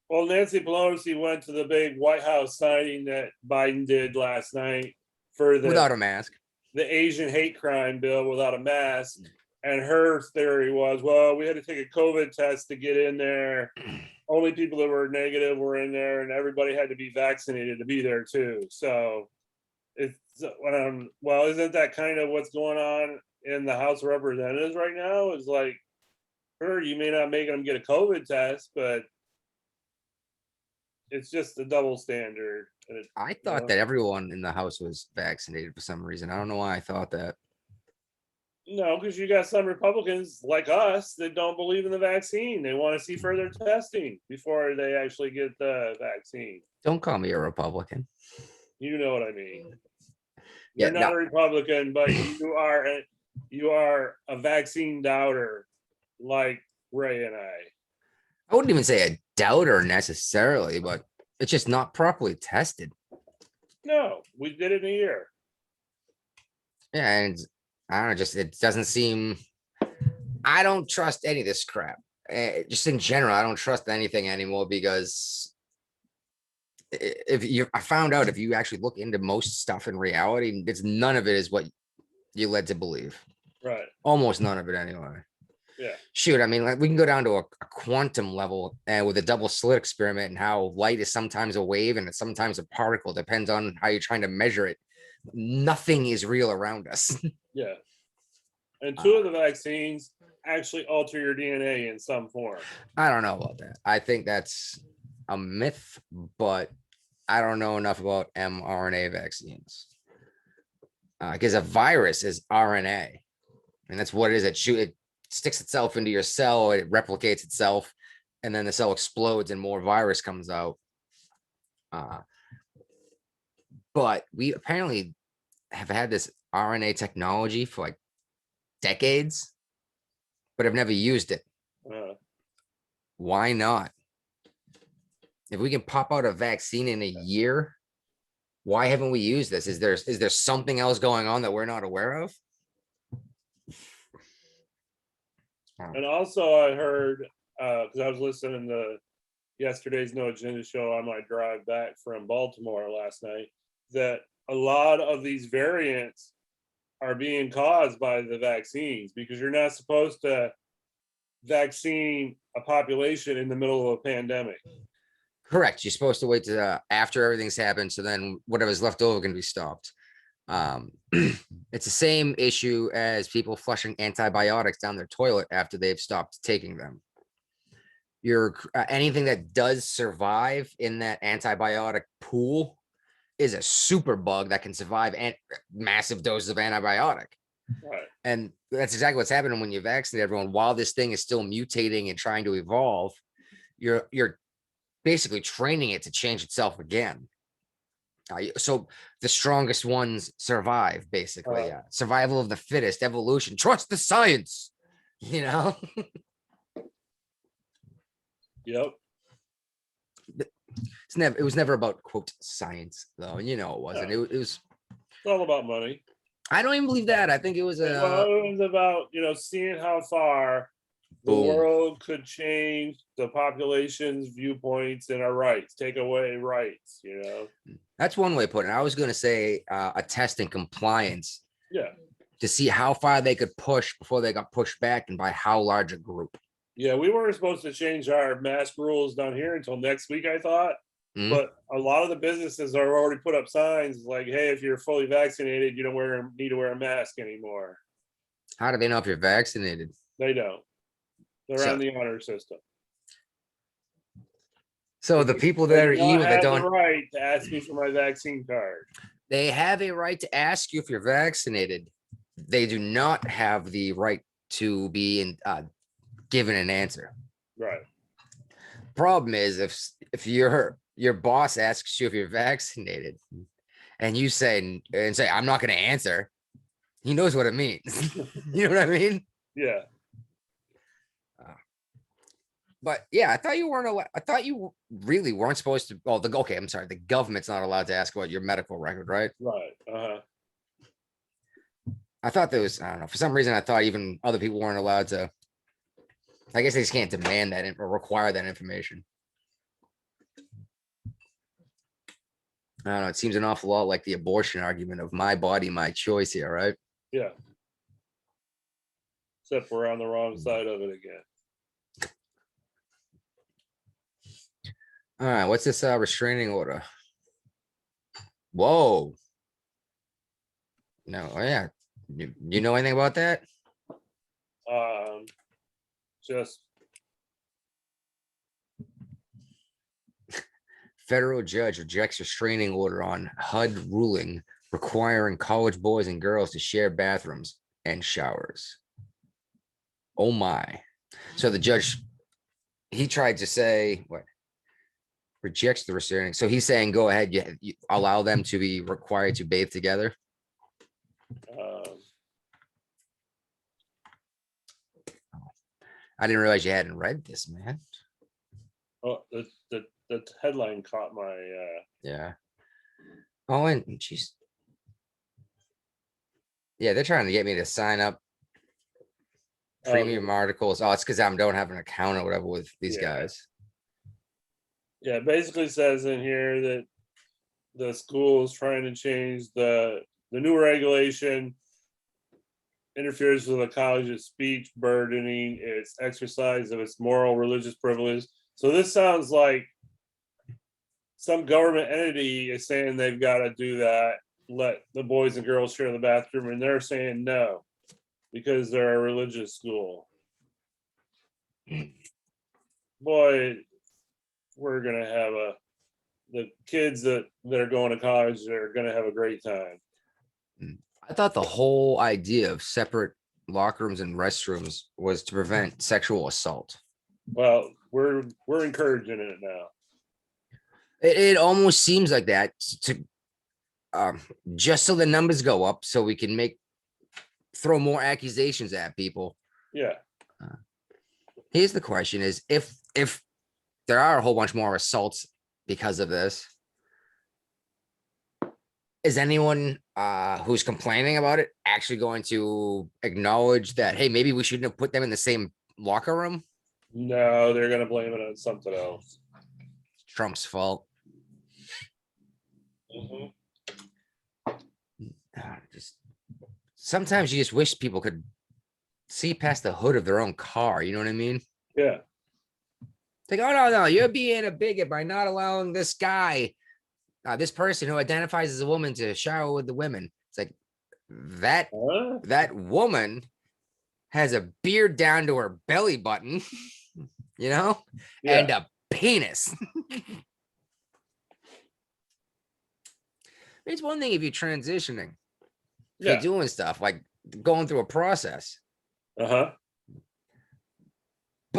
Well, Nancy Pelosi went to the big White House signing that Biden did last night for without a mask, the Asian hate crime bill without a mask. And her theory was, well, we had to take a COVID test to get in there. Only people that were negative were in there, and everybody had to be vaccinated to be there too. So it's, well, isn't that kind of what's going on in the House of Representatives right now? Is like, sure, you may not make them get a COVID test, but it's just a double standard I thought that everyone in the house was vaccinated for some reason. I don't know why I thought that. No, because you got some Republicans like us that don't believe in the vaccine. They want to see further testing before they actually get the vaccine. Don't call me a Republican. You know what I mean. Yeah, You're not a Republican, but you are a vaccine doubter like Ray and I wouldn't even say a doubter necessarily, but it's just not properly tested. No, we did it in a year. Yeah, and I don't know, just it doesn't seem. I don't trust any of this crap. Just in general, I don't trust anything anymore because I found out if you actually look into most stuff in reality, it's none of it is what you're led to believe. Right. Almost none of it anyway. Yeah. Shoot, I mean, like we can go down to a quantum level with a double slit experiment and how light is sometimes a wave and it's sometimes a particle. Depends on how you're trying to measure it. Nothing is real around us. Yeah. And two of the vaccines actually alter your DNA in some form. I don't know about that. I think that's a myth, but I don't know enough about mRNA vaccines. Because a virus is RNA, and that's what it is. It sticks itself into your cell, it replicates itself, and then the cell explodes and more virus comes out. But we apparently have had this RNA technology for like decades, but have never used it. Why not? If we can pop out a vaccine in a year, why haven't we used this? Is there something else going on that we're not aware of? And also I heard, because I was listening to yesterday's No Agenda show on my drive back from Baltimore last night, that a lot of these variants are being caused by the vaccines, because you're not supposed to vaccine a population in the middle of a pandemic. Correct. You're supposed to wait to after everything's happened, so then whatever's left over can be stopped. It's the same issue as people flushing antibiotics down their toilet after they've stopped taking them. Anything that does survive in that antibiotic pool is a super bug that can survive massive doses of antibiotic. Right. And that's exactly what's happening when you vaccinate everyone. While this thing is still mutating and trying to evolve, you're basically training it to change itself again. So the strongest ones survive, basically. Survival of the fittest, evolution. Trust the science, you know? Yep. It was never about, quote, science, though. You know, it wasn't. No. It was. It's all about money. I don't even believe that. I think it was it was about, seeing how far the world could change the population's viewpoints and our rights, take away rights, That's one way of putting it. I was going to say a test in compliance. Yeah. To see how far they could push before they got pushed back and by how large a group. Yeah, we weren't supposed to change our mask rules down here until next week, I thought. But a lot of the businesses are already put up signs like, hey, if you're fully vaccinated, you don't need to wear a mask anymore. How do they know if you're vaccinated? They don't. They're on the honor system. So the people that are evil that don't have the right to ask me for my vaccine card. They have a right to ask you if you're vaccinated. They do not have the right to be given an answer. Right. Problem is if your boss asks you if you're vaccinated and you say I'm not going to answer, he knows what it means. You know what I mean? Yeah. But yeah, I thought you weren't allowed. I thought you really weren't supposed to. Well, okay, I'm sorry. The government's not allowed to ask about your medical record, right? Right. I thought there was. I don't know. For some reason, I thought even other people weren't allowed to. I guess they just can't demand that or require that information. I don't know. It seems an awful lot like the abortion argument of my body, my choice here, right? Yeah. Except we're on the wrong side of it again. All right, what's this restraining order? Whoa. No, yeah. You know anything about that? Just Federal judge rejects restraining order on HUD ruling requiring college boys and girls to share bathrooms and showers. Oh my. So the judge, he tried to say, what? Rejects the restraining. So he's saying, go ahead, you allow them to be required to bathe together. I didn't realize you hadn't read this, man. Oh, the headline caught my yeah. Oh, and she's they're trying to get me to sign up premium articles. Oh, it's because I don't have an account or whatever with these guys. Yeah, it basically says in here that the school is trying to change the new regulation interferes with the college's speech, burdening its exercise of its moral religious privilege. So this sounds like some government entity is saying they've got to do that, let the boys and girls share the bathroom, and they're saying no because they're a religious school. Boy, we're gonna have the kids that are going to college are gonna have a great time. I thought the whole idea of separate locker rooms and restrooms was to prevent sexual assault. Well, we're encouraging it now. It almost seems like that to just so the numbers go up, so we can throw more accusations at people. Yeah. Here's the question: is if there are a whole bunch more assaults because of this, is anyone who's complaining about it actually going to acknowledge that, hey, maybe we shouldn't have put them in the same locker room? No, they're going to blame it on something else. It's Trump's fault. Just sometimes you just wish people could see past the hood of their own car. You know what I mean? Yeah. It's like, oh, no, you're being a bigot by not allowing this guy, this person who identifies as a woman, to shower with the women. It's like that woman has a beard down to her belly button, you know, and a penis. It's one thing if you're transitioning, you're doing stuff like going through a process. But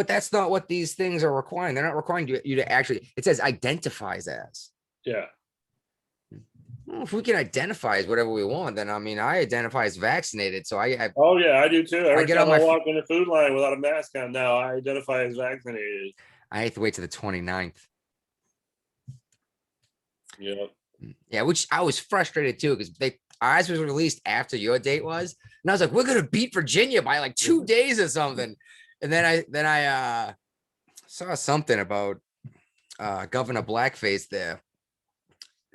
that's not what these things are requiring. They're not requiring you to actually, it says identifies as. Yeah. Well, if we can identify as whatever we want, then I mean, I identify as vaccinated. So I oh yeah, I do too. Every get time I walk in the food line without a mask on now, I identify as vaccinated. I have to wait to the 29th. Yep. Yeah, which I was frustrated too, because ours was released after your date was. And I was like, we're gonna beat Virginia by like 2 days or something. And then I saw something about Governor Blackface there.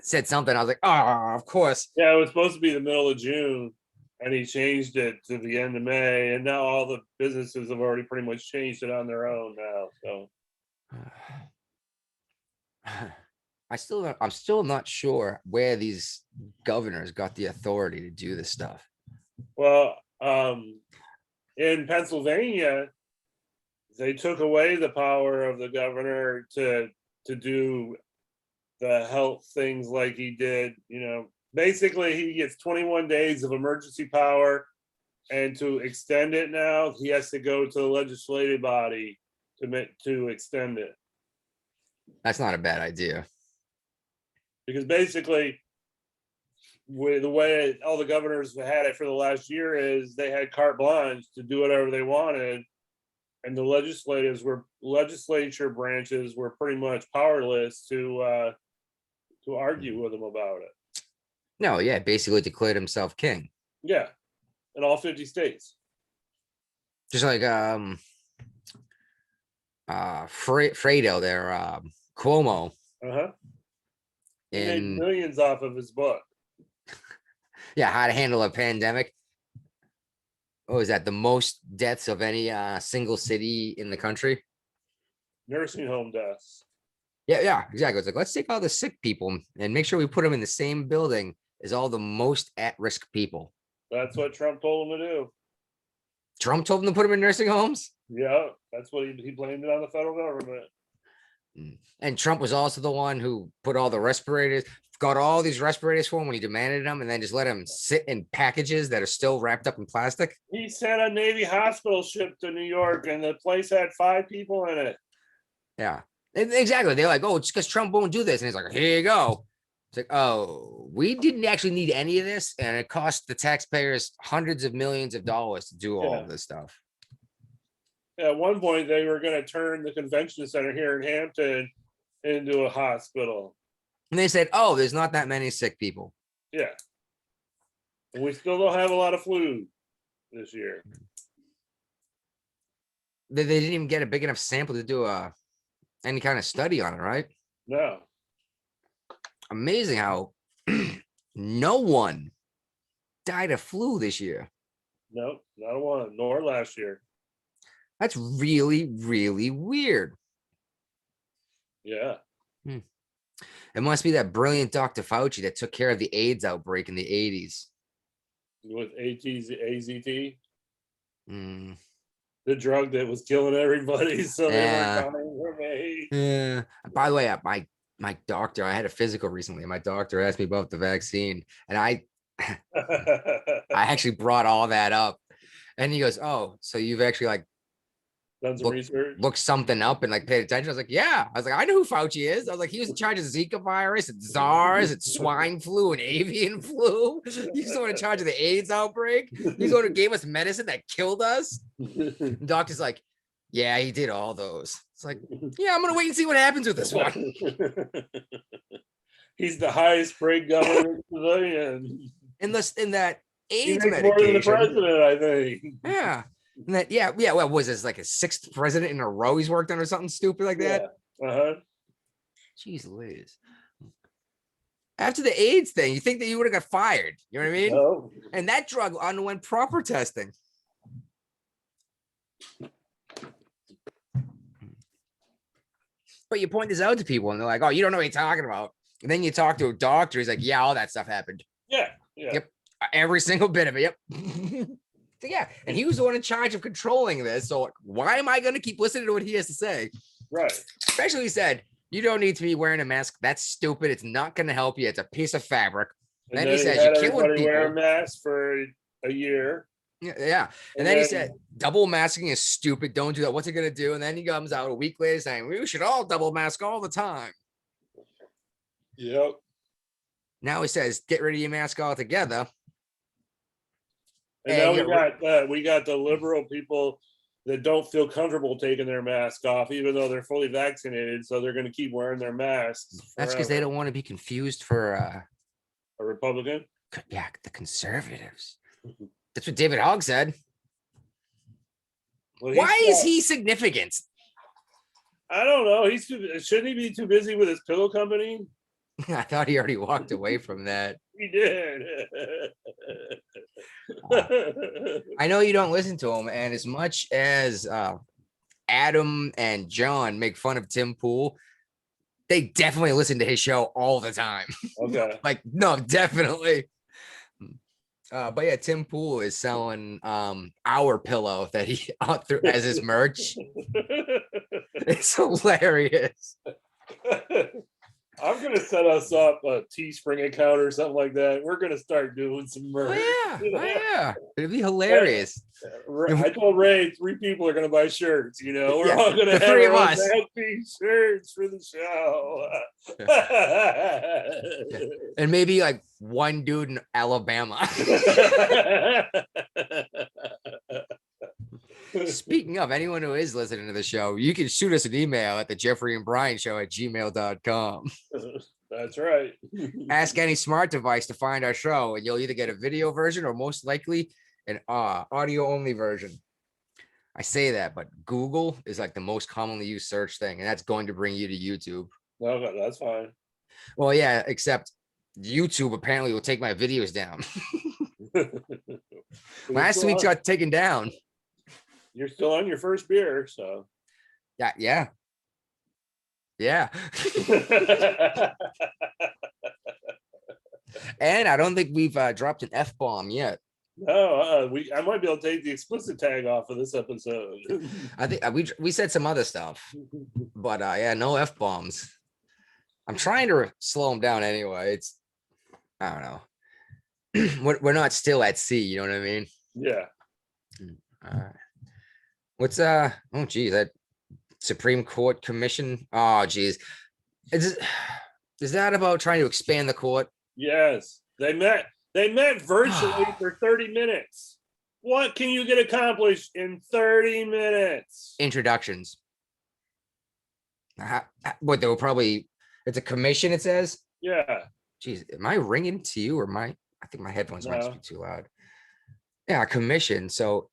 Said something. I was like, oh, of course. Yeah, it was supposed to be the middle of June, and he changed it to the end of May, and now all the businesses have already pretty much changed it on their own now. So I'm still not sure where these governors got the authority to do this stuff. Well, in Pennsylvania, they took away the power of the governor to do the health things like he did. You know, basically he gets 21 days of emergency power, and to extend it now, he has to go to the legislative body to extend it. That's not a bad idea. Because basically, with the way all the governors had it for the last year is they had carte blanche to do whatever they wanted, and the legislature branches were pretty much powerless to argue with them about it. No, yeah, basically declared himself king. Yeah, in all 50 states. Just like Fredo there, Cuomo. He made millions off of his book. Yeah, how to handle a pandemic. What was that? The most deaths of any single city in the country? Nursing home deaths. Yeah, exactly. It's like, let's take all the sick people and make sure we put them in the same building as all the most at-risk people. That's what Trump told them to do. Trump told them to put them in nursing homes? Yeah, that's what he blamed it on the federal government. And Trump was also the one who put all the respirators, got all these respirators for him when he demanded them, and then just let him sit in packages that are still wrapped up in plastic. He sent a Navy hospital ship to New York, and the place had 5 people in it. Yeah, exactly. They're like, oh, it's because Trump won't do this. And he's like, here you go. It's like, oh, we didn't actually need any of this. And it cost the taxpayers hundreds of millions of dollars to do all of this stuff. At one point, they were going to turn the convention center here in Hampton into a hospital. And they said, oh, there's not that many sick people. Yeah. And we still don't have a lot of flu this year. They didn't even get a big enough sample to do any kind of study on it, right? No. Amazing how no one died of flu this year. No, not a one, nor last year. That's really, really weird. Yeah. It must be that brilliant Dr. Fauci that took care of the AIDS outbreak in the 80s. With AZT? Mm. The drug that was killing everybody. So they were coming from AIDS. Yeah. By the way, my doctor, I had a physical recently. My doctor asked me about the vaccine, and I actually brought all that up. And he goes, oh, so you've actually like done some research, looked something up and like paid attention. I was like, yeah. I was like, I know who Fauci is. I was like, he was in charge of Zika virus and SARS and swine flu and avian flu. He's the one in charge of the AIDS outbreak. He's the one who gave us medicine that killed us. The doctor's like, yeah, he did all those. It's like, yeah, I'm gonna wait and see what happens with this one. He's the highest paid government civilian. In that AIDS medication. More than the president, I think. Yeah. And that, yeah. What was this, like a 6th president in a row he's worked on or something stupid like that? Yeah. Jeez Louise. After the AIDS thing, you think that you would have got fired. You know what I mean? No. And that drug underwent proper testing. But you point this out to people and they're like, oh, you don't know what you're talking about. And then you talk to a doctor, he's like, yeah, all that stuff happened. Yeah. Yep. Every single bit of it. Yep. So, yeah. And he was the one in charge of controlling this. So like, why am I going to keep listening to what he has to say? Right. Especially he said, you don't need to be wearing a mask. That's stupid. It's not going to help you. It's a piece of fabric. And then he says, you're killing people. Wear a mask for a year. Yeah. And then he said, double masking is stupid. Don't do that. What's it going to do? And then he comes out a week later saying, we should all double mask all the time. Yep. Now he says, get rid of your mask altogether. And now we got the liberal people that don't feel comfortable taking their mask off, even though they're fully vaccinated. So they're going to keep wearing their masks. That's because they don't want to be confused for a Republican. Yeah, the conservatives. That's what David Hogg said. Well, why is he significant? I don't know. Shouldn't he be too busy with his pillow company? I thought he already walked away from that. He did. I know you don't listen to him, and as much as Adam and John make fun of Tim Pool, they definitely listen to his show all the time. Okay. Like, no, definitely. But yeah, Tim Pool is selling our pillow that he through as his merch. It's hilarious. I'm gonna set us up a Teespring account or something like that. We're gonna start doing some merch. Oh yeah, it'd be hilarious. I told Ray 3 people are gonna buy shirts. You know, we're all gonna have 3 of us shirts for the show. And maybe like 1 dude in Alabama. Speaking of, anyone who is listening to the show, you can shoot us an email at thejeffreyandbrianshow@gmail.com. That's right. Ask any smart device to find our show, and you'll either get a video version or most likely an audio only version. I say that, but Google is like the most commonly used search thing, and that's going to bring you to YouTube. Okay, that's fine. Well, yeah, except YouTube apparently will take my videos down. Last week's got taken down. You're still on your first beer, so. Yeah. And I don't think we've dropped an F-bomb yet. No, I might be able to take the explicit tag off of this episode. I think we said some other stuff, but yeah, no F-bombs. I'm trying to slow them down anyway. It's, I don't know. We're not still at sea, you know what I mean? Yeah. What's oh geez, that Supreme Court commission. Oh geez. Is that about trying to expand the court? Yes. They met virtually for 30 minutes. What can you get accomplished in 30 minutes? Introductions. What they were probably, it's a commission, it says. Yeah. Geez, am I ringing to you or I think my headphones might just be too loud. Yeah, commission. So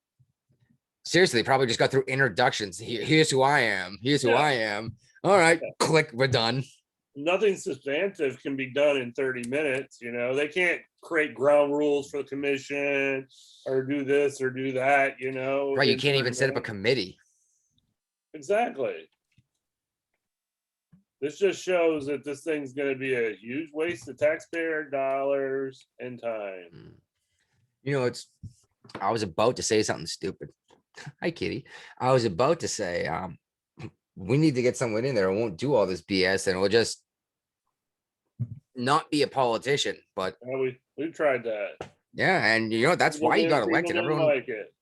seriously, probably just got through introductions. Here's who I am. Here's who I am. All right, click, we're done. Nothing substantive can be done in 30 minutes. You know, they can't create ground rules for the commission or do this or do that, you know. Right, you can't even set up a committee. Exactly. This just shows that this thing's going to be a huge waste of taxpayer dollars and time. You know, I was about to say something stupid. Hi, Kitty. I was about to say, we need to get someone in there who won't do all this BS and will just not be a politician. But we tried that. Yeah, and you know that's why he got elected. Everyone like it.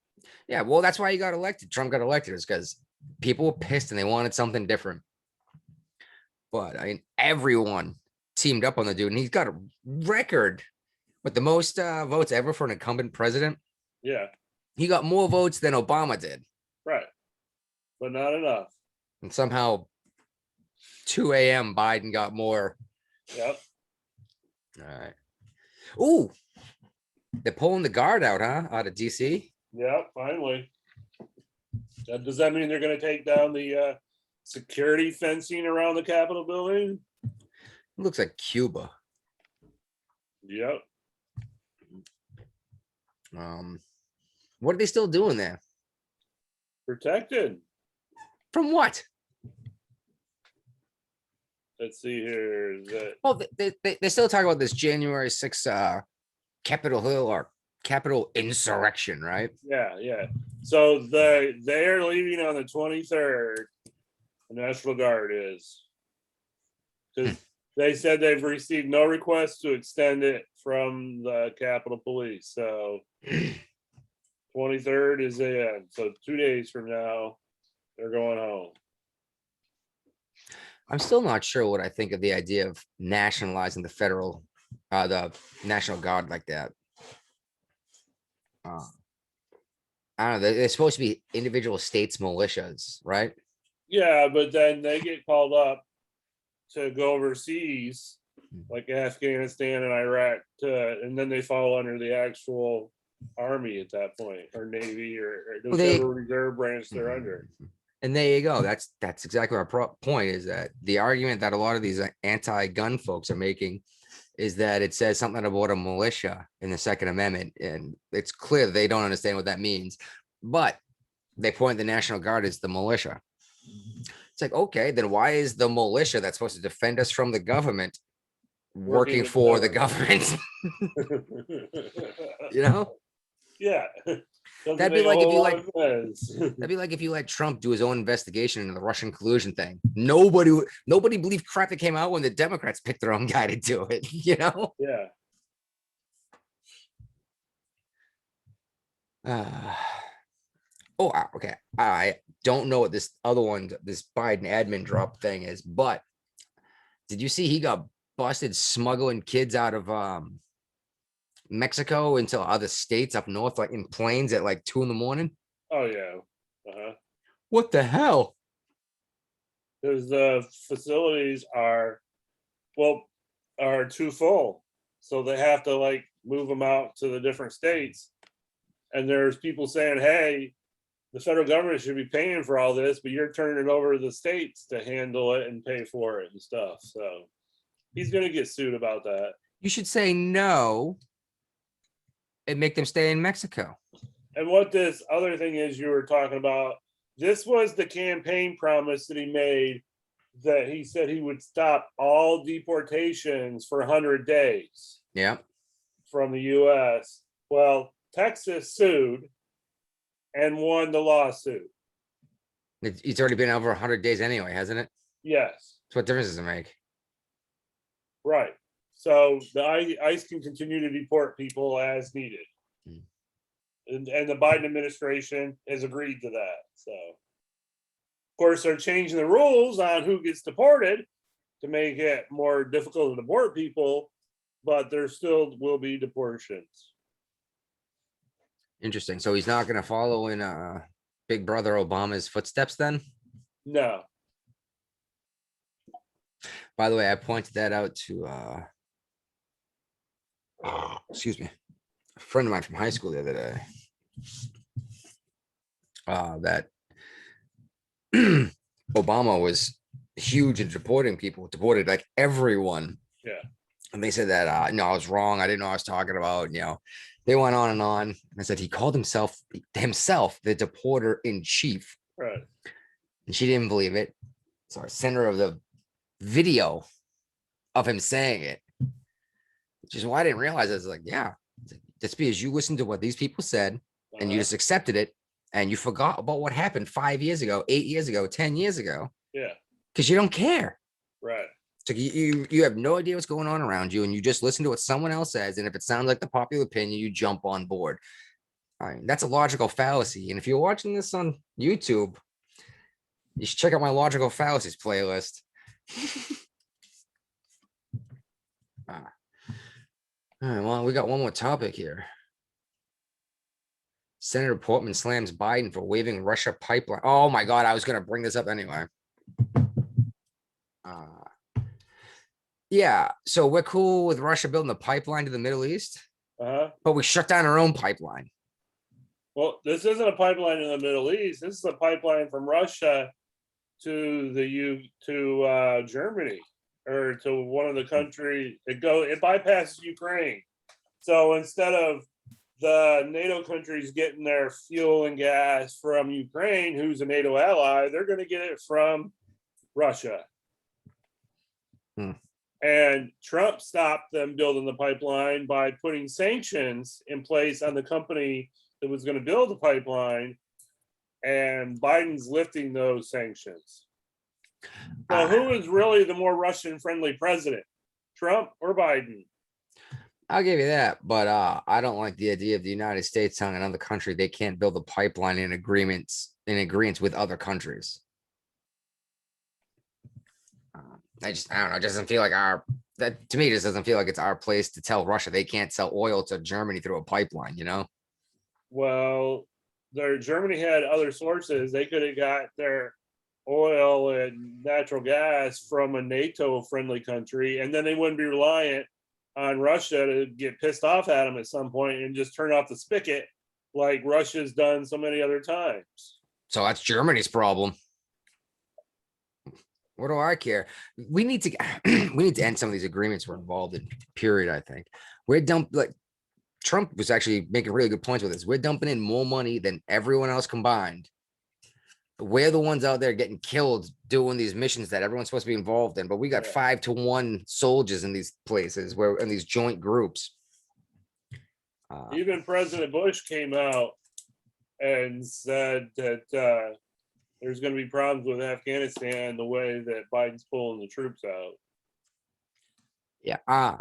Yeah, well, that's why he got elected. Trump got elected is because people were pissed and they wanted something different. But I mean, everyone teamed up on the dude, and he's got a record with the most votes ever for an incumbent president. Yeah, he got more votes than Obama did. Right, but not enough. And somehow 2 a.m. Biden got more. Yep. All right. Ooh, they're pulling the guard out, huh? Out of DC. Yep, finally. Does that mean they're going to take down the security fencing around the Capitol building? It looks like Cuba. Yep. What are they still doing there? Protected. From what? Let's see here. Well, they still talk about this January 6th Capitol Hill or Capitol insurrection, right? Yeah. So they're leaving on the 23rd. The National Guard is. Because they said they've received no request to extend it from the Capitol Police. So 23rd is the end. So 2 days from now, they're going home. I'm still not sure what I think of the idea of nationalizing the National Guard like that. I don't know. They're supposed to be individual states' militias, right? Yeah, but then they get called up to go overseas, like Afghanistan and Iraq, and then they fall under the actual army at that point, or Navy, or whichever reserve branch they're under. And there you go. That's exactly our point, is that the argument that a lot of these anti-gun folks are making is that it says something about a militia in the Second Amendment, and it's clear they don't understand what that means. But they point the National Guard as the militia. It's like, okay, then why is the militia that's supposed to defend us from the government working for the government? You know? Yeah. That'd be like if you let Trump do his own investigation into the Russian collusion thing. Nobody believed crap that came out when the Democrats picked their own guy to do it, you know? Yeah. Okay. I don't know what this other one, this Biden admin drop thing is, but did you see he got busted smuggling kids out of Mexico into other states up north, like in planes at like 2 a.m? Oh yeah. What the hell? Because the facilities are too full, so they have to like move them out to the different states. And there's people saying, hey, the federal government should be paying for all this, but you're turning it over to the states to handle it and pay for it and stuff. So he's going to get sued about that. You should say no and make them stay in Mexico. And what this other thing is you were talking about, this was the campaign promise that he made, that he said he would stop all deportations for 100 days. Yeah. From the U.S. Well, Texas sued and won the lawsuit. It's already been over 100 days anyway, hasn't it? Yes. So what difference does it make? Right. So the ICE can continue to deport people as needed. And the Biden administration has agreed to that. So, of course, they're changing the rules on who gets deported to make it more difficult to deport people, but there still will be deportations. Interesting. So he's not going to follow in Big Brother Obama's footsteps then? No. By the way, I pointed that out to excuse me, a friend of mine from high school the other day. That Obama was huge in deporting people, deported like everyone. Yeah. And they said that no, I was wrong. I didn't know what I was talking about. You know, they went on and on. And I said he called himself the deporter in chief. Right. And she didn't believe it. So I sent her the video of him saying it. Which is why I didn't realize it. I was like, yeah, that's because you listened to what these people said and you just accepted it and you forgot about what happened 5 years ago, 8 years ago, 10 years ago. Yeah. Because you don't care. Right. So you have no idea what's going on around you and you just listen to what someone else says. And if it sounds like the popular opinion, you jump on board. All right, that's a logical fallacy. And if you're watching this on YouTube, you should check out my logical fallacies playlist. All right, well, we got one more topic here. Senator Portman slams Biden for waiving Russia pipeline. Oh my God, I was going to bring this up anyway. Yeah, so we're cool with Russia building the pipeline to the Middle East, but we shut down our own pipeline. Well, this isn't a pipeline in the Middle East. This is a pipeline from Russia to Germany, or to one of the countries. It bypasses Ukraine. So instead of the NATO countries getting their fuel and gas from Ukraine, who's a NATO ally, they're going to get it from Russia. And Trump stopped them building the pipeline by putting sanctions in place on the company that was going to build the pipeline. And Biden's lifting those sanctions. So who is really the more Russian-friendly president, Trump or Biden? I'll give you that, but I don't like the idea of the United States telling another country they can't build a pipeline in agreements with other countries. I don't know. It doesn't feel like to me, it just doesn't feel like it's our place to tell Russia they can't sell oil to Germany through a pipeline, you know? Well, Germany had other sources. They could have got their oil and natural gas from a NATO-friendly country, and then they wouldn't be reliant on Russia to get pissed off at them at some point and just turn off the spigot like Russia's done so many other times. So that's Germany's problem. What do I care? We need to end some of these agreements we're involved in, period. I think Trump was actually making really good points with this. We're dumping in more money than everyone else combined. We're the ones out there getting killed doing these missions that everyone's supposed to be involved in, but we got 5-to-1 soldiers in these places in these joint groups. Even President Bush came out and said that there's going to be problems with Afghanistan the way that Biden's pulling the troops out. Yeah.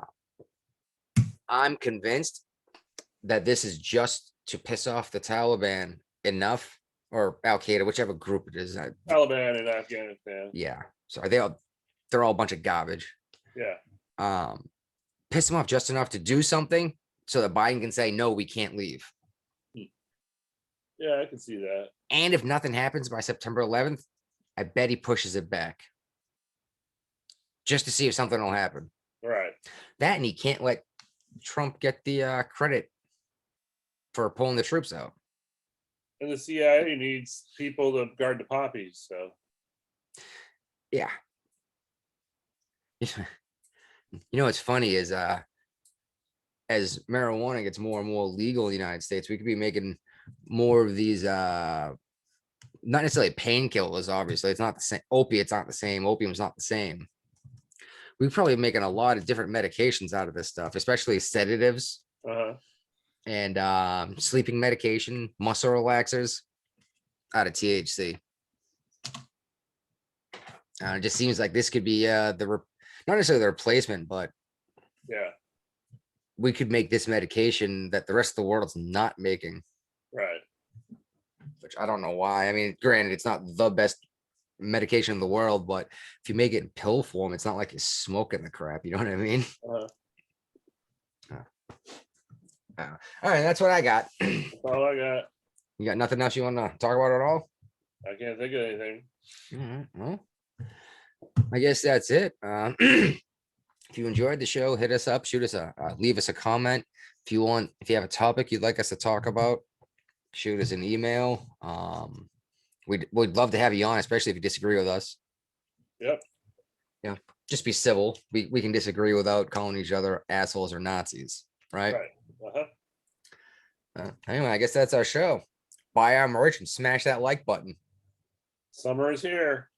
I'm convinced that this is just to piss off the Taliban enough, or Al Qaeda, whichever group it is. Taliban in Afghanistan. Yeah. So they're all a bunch of garbage. Yeah. Piss them off just enough to do something so that Biden can say, no, we can't leave. Yeah, I can see that. And if nothing happens by September 11th, I bet he pushes it back just to see if something will happen. Right. That, and he can't let Trump get the credit for pulling the troops out. And the CIA needs people to guard the poppies. So, yeah. You know what's funny is as marijuana gets more and more legal in the United States, we could be making more of these not necessarily painkillers. Obviously, it's not the same. Opiates aren't the same. Opium's not the same. We're probably making a lot of different medications out of this stuff, especially sedatives. and sleeping medication, muscle relaxers out of THC. It just seems like this could be not necessarily the replacement, but yeah, we could make this medication that the rest of the world's not making. right. Which I don't know why. I mean, granted, it's not the best medication in the world, but if you make it in pill form, it's not like you're smoking the crap. You know what I mean? All right, that's what I got. That's all I got. You got nothing else you want to talk about at all? I can't think of anything. All right, well, I guess that's it. If you enjoyed the show, hit us up, shoot us leave us a comment. If you have a topic you'd like us to talk about, shoot us an email. We'd love to have you on, especially if you disagree with us. Yep. Yeah, just be civil. We can disagree without calling each other assholes or Nazis, right? Right. Anyway, I guess that's our show. Buy our merch and smash that like button. Summer is here.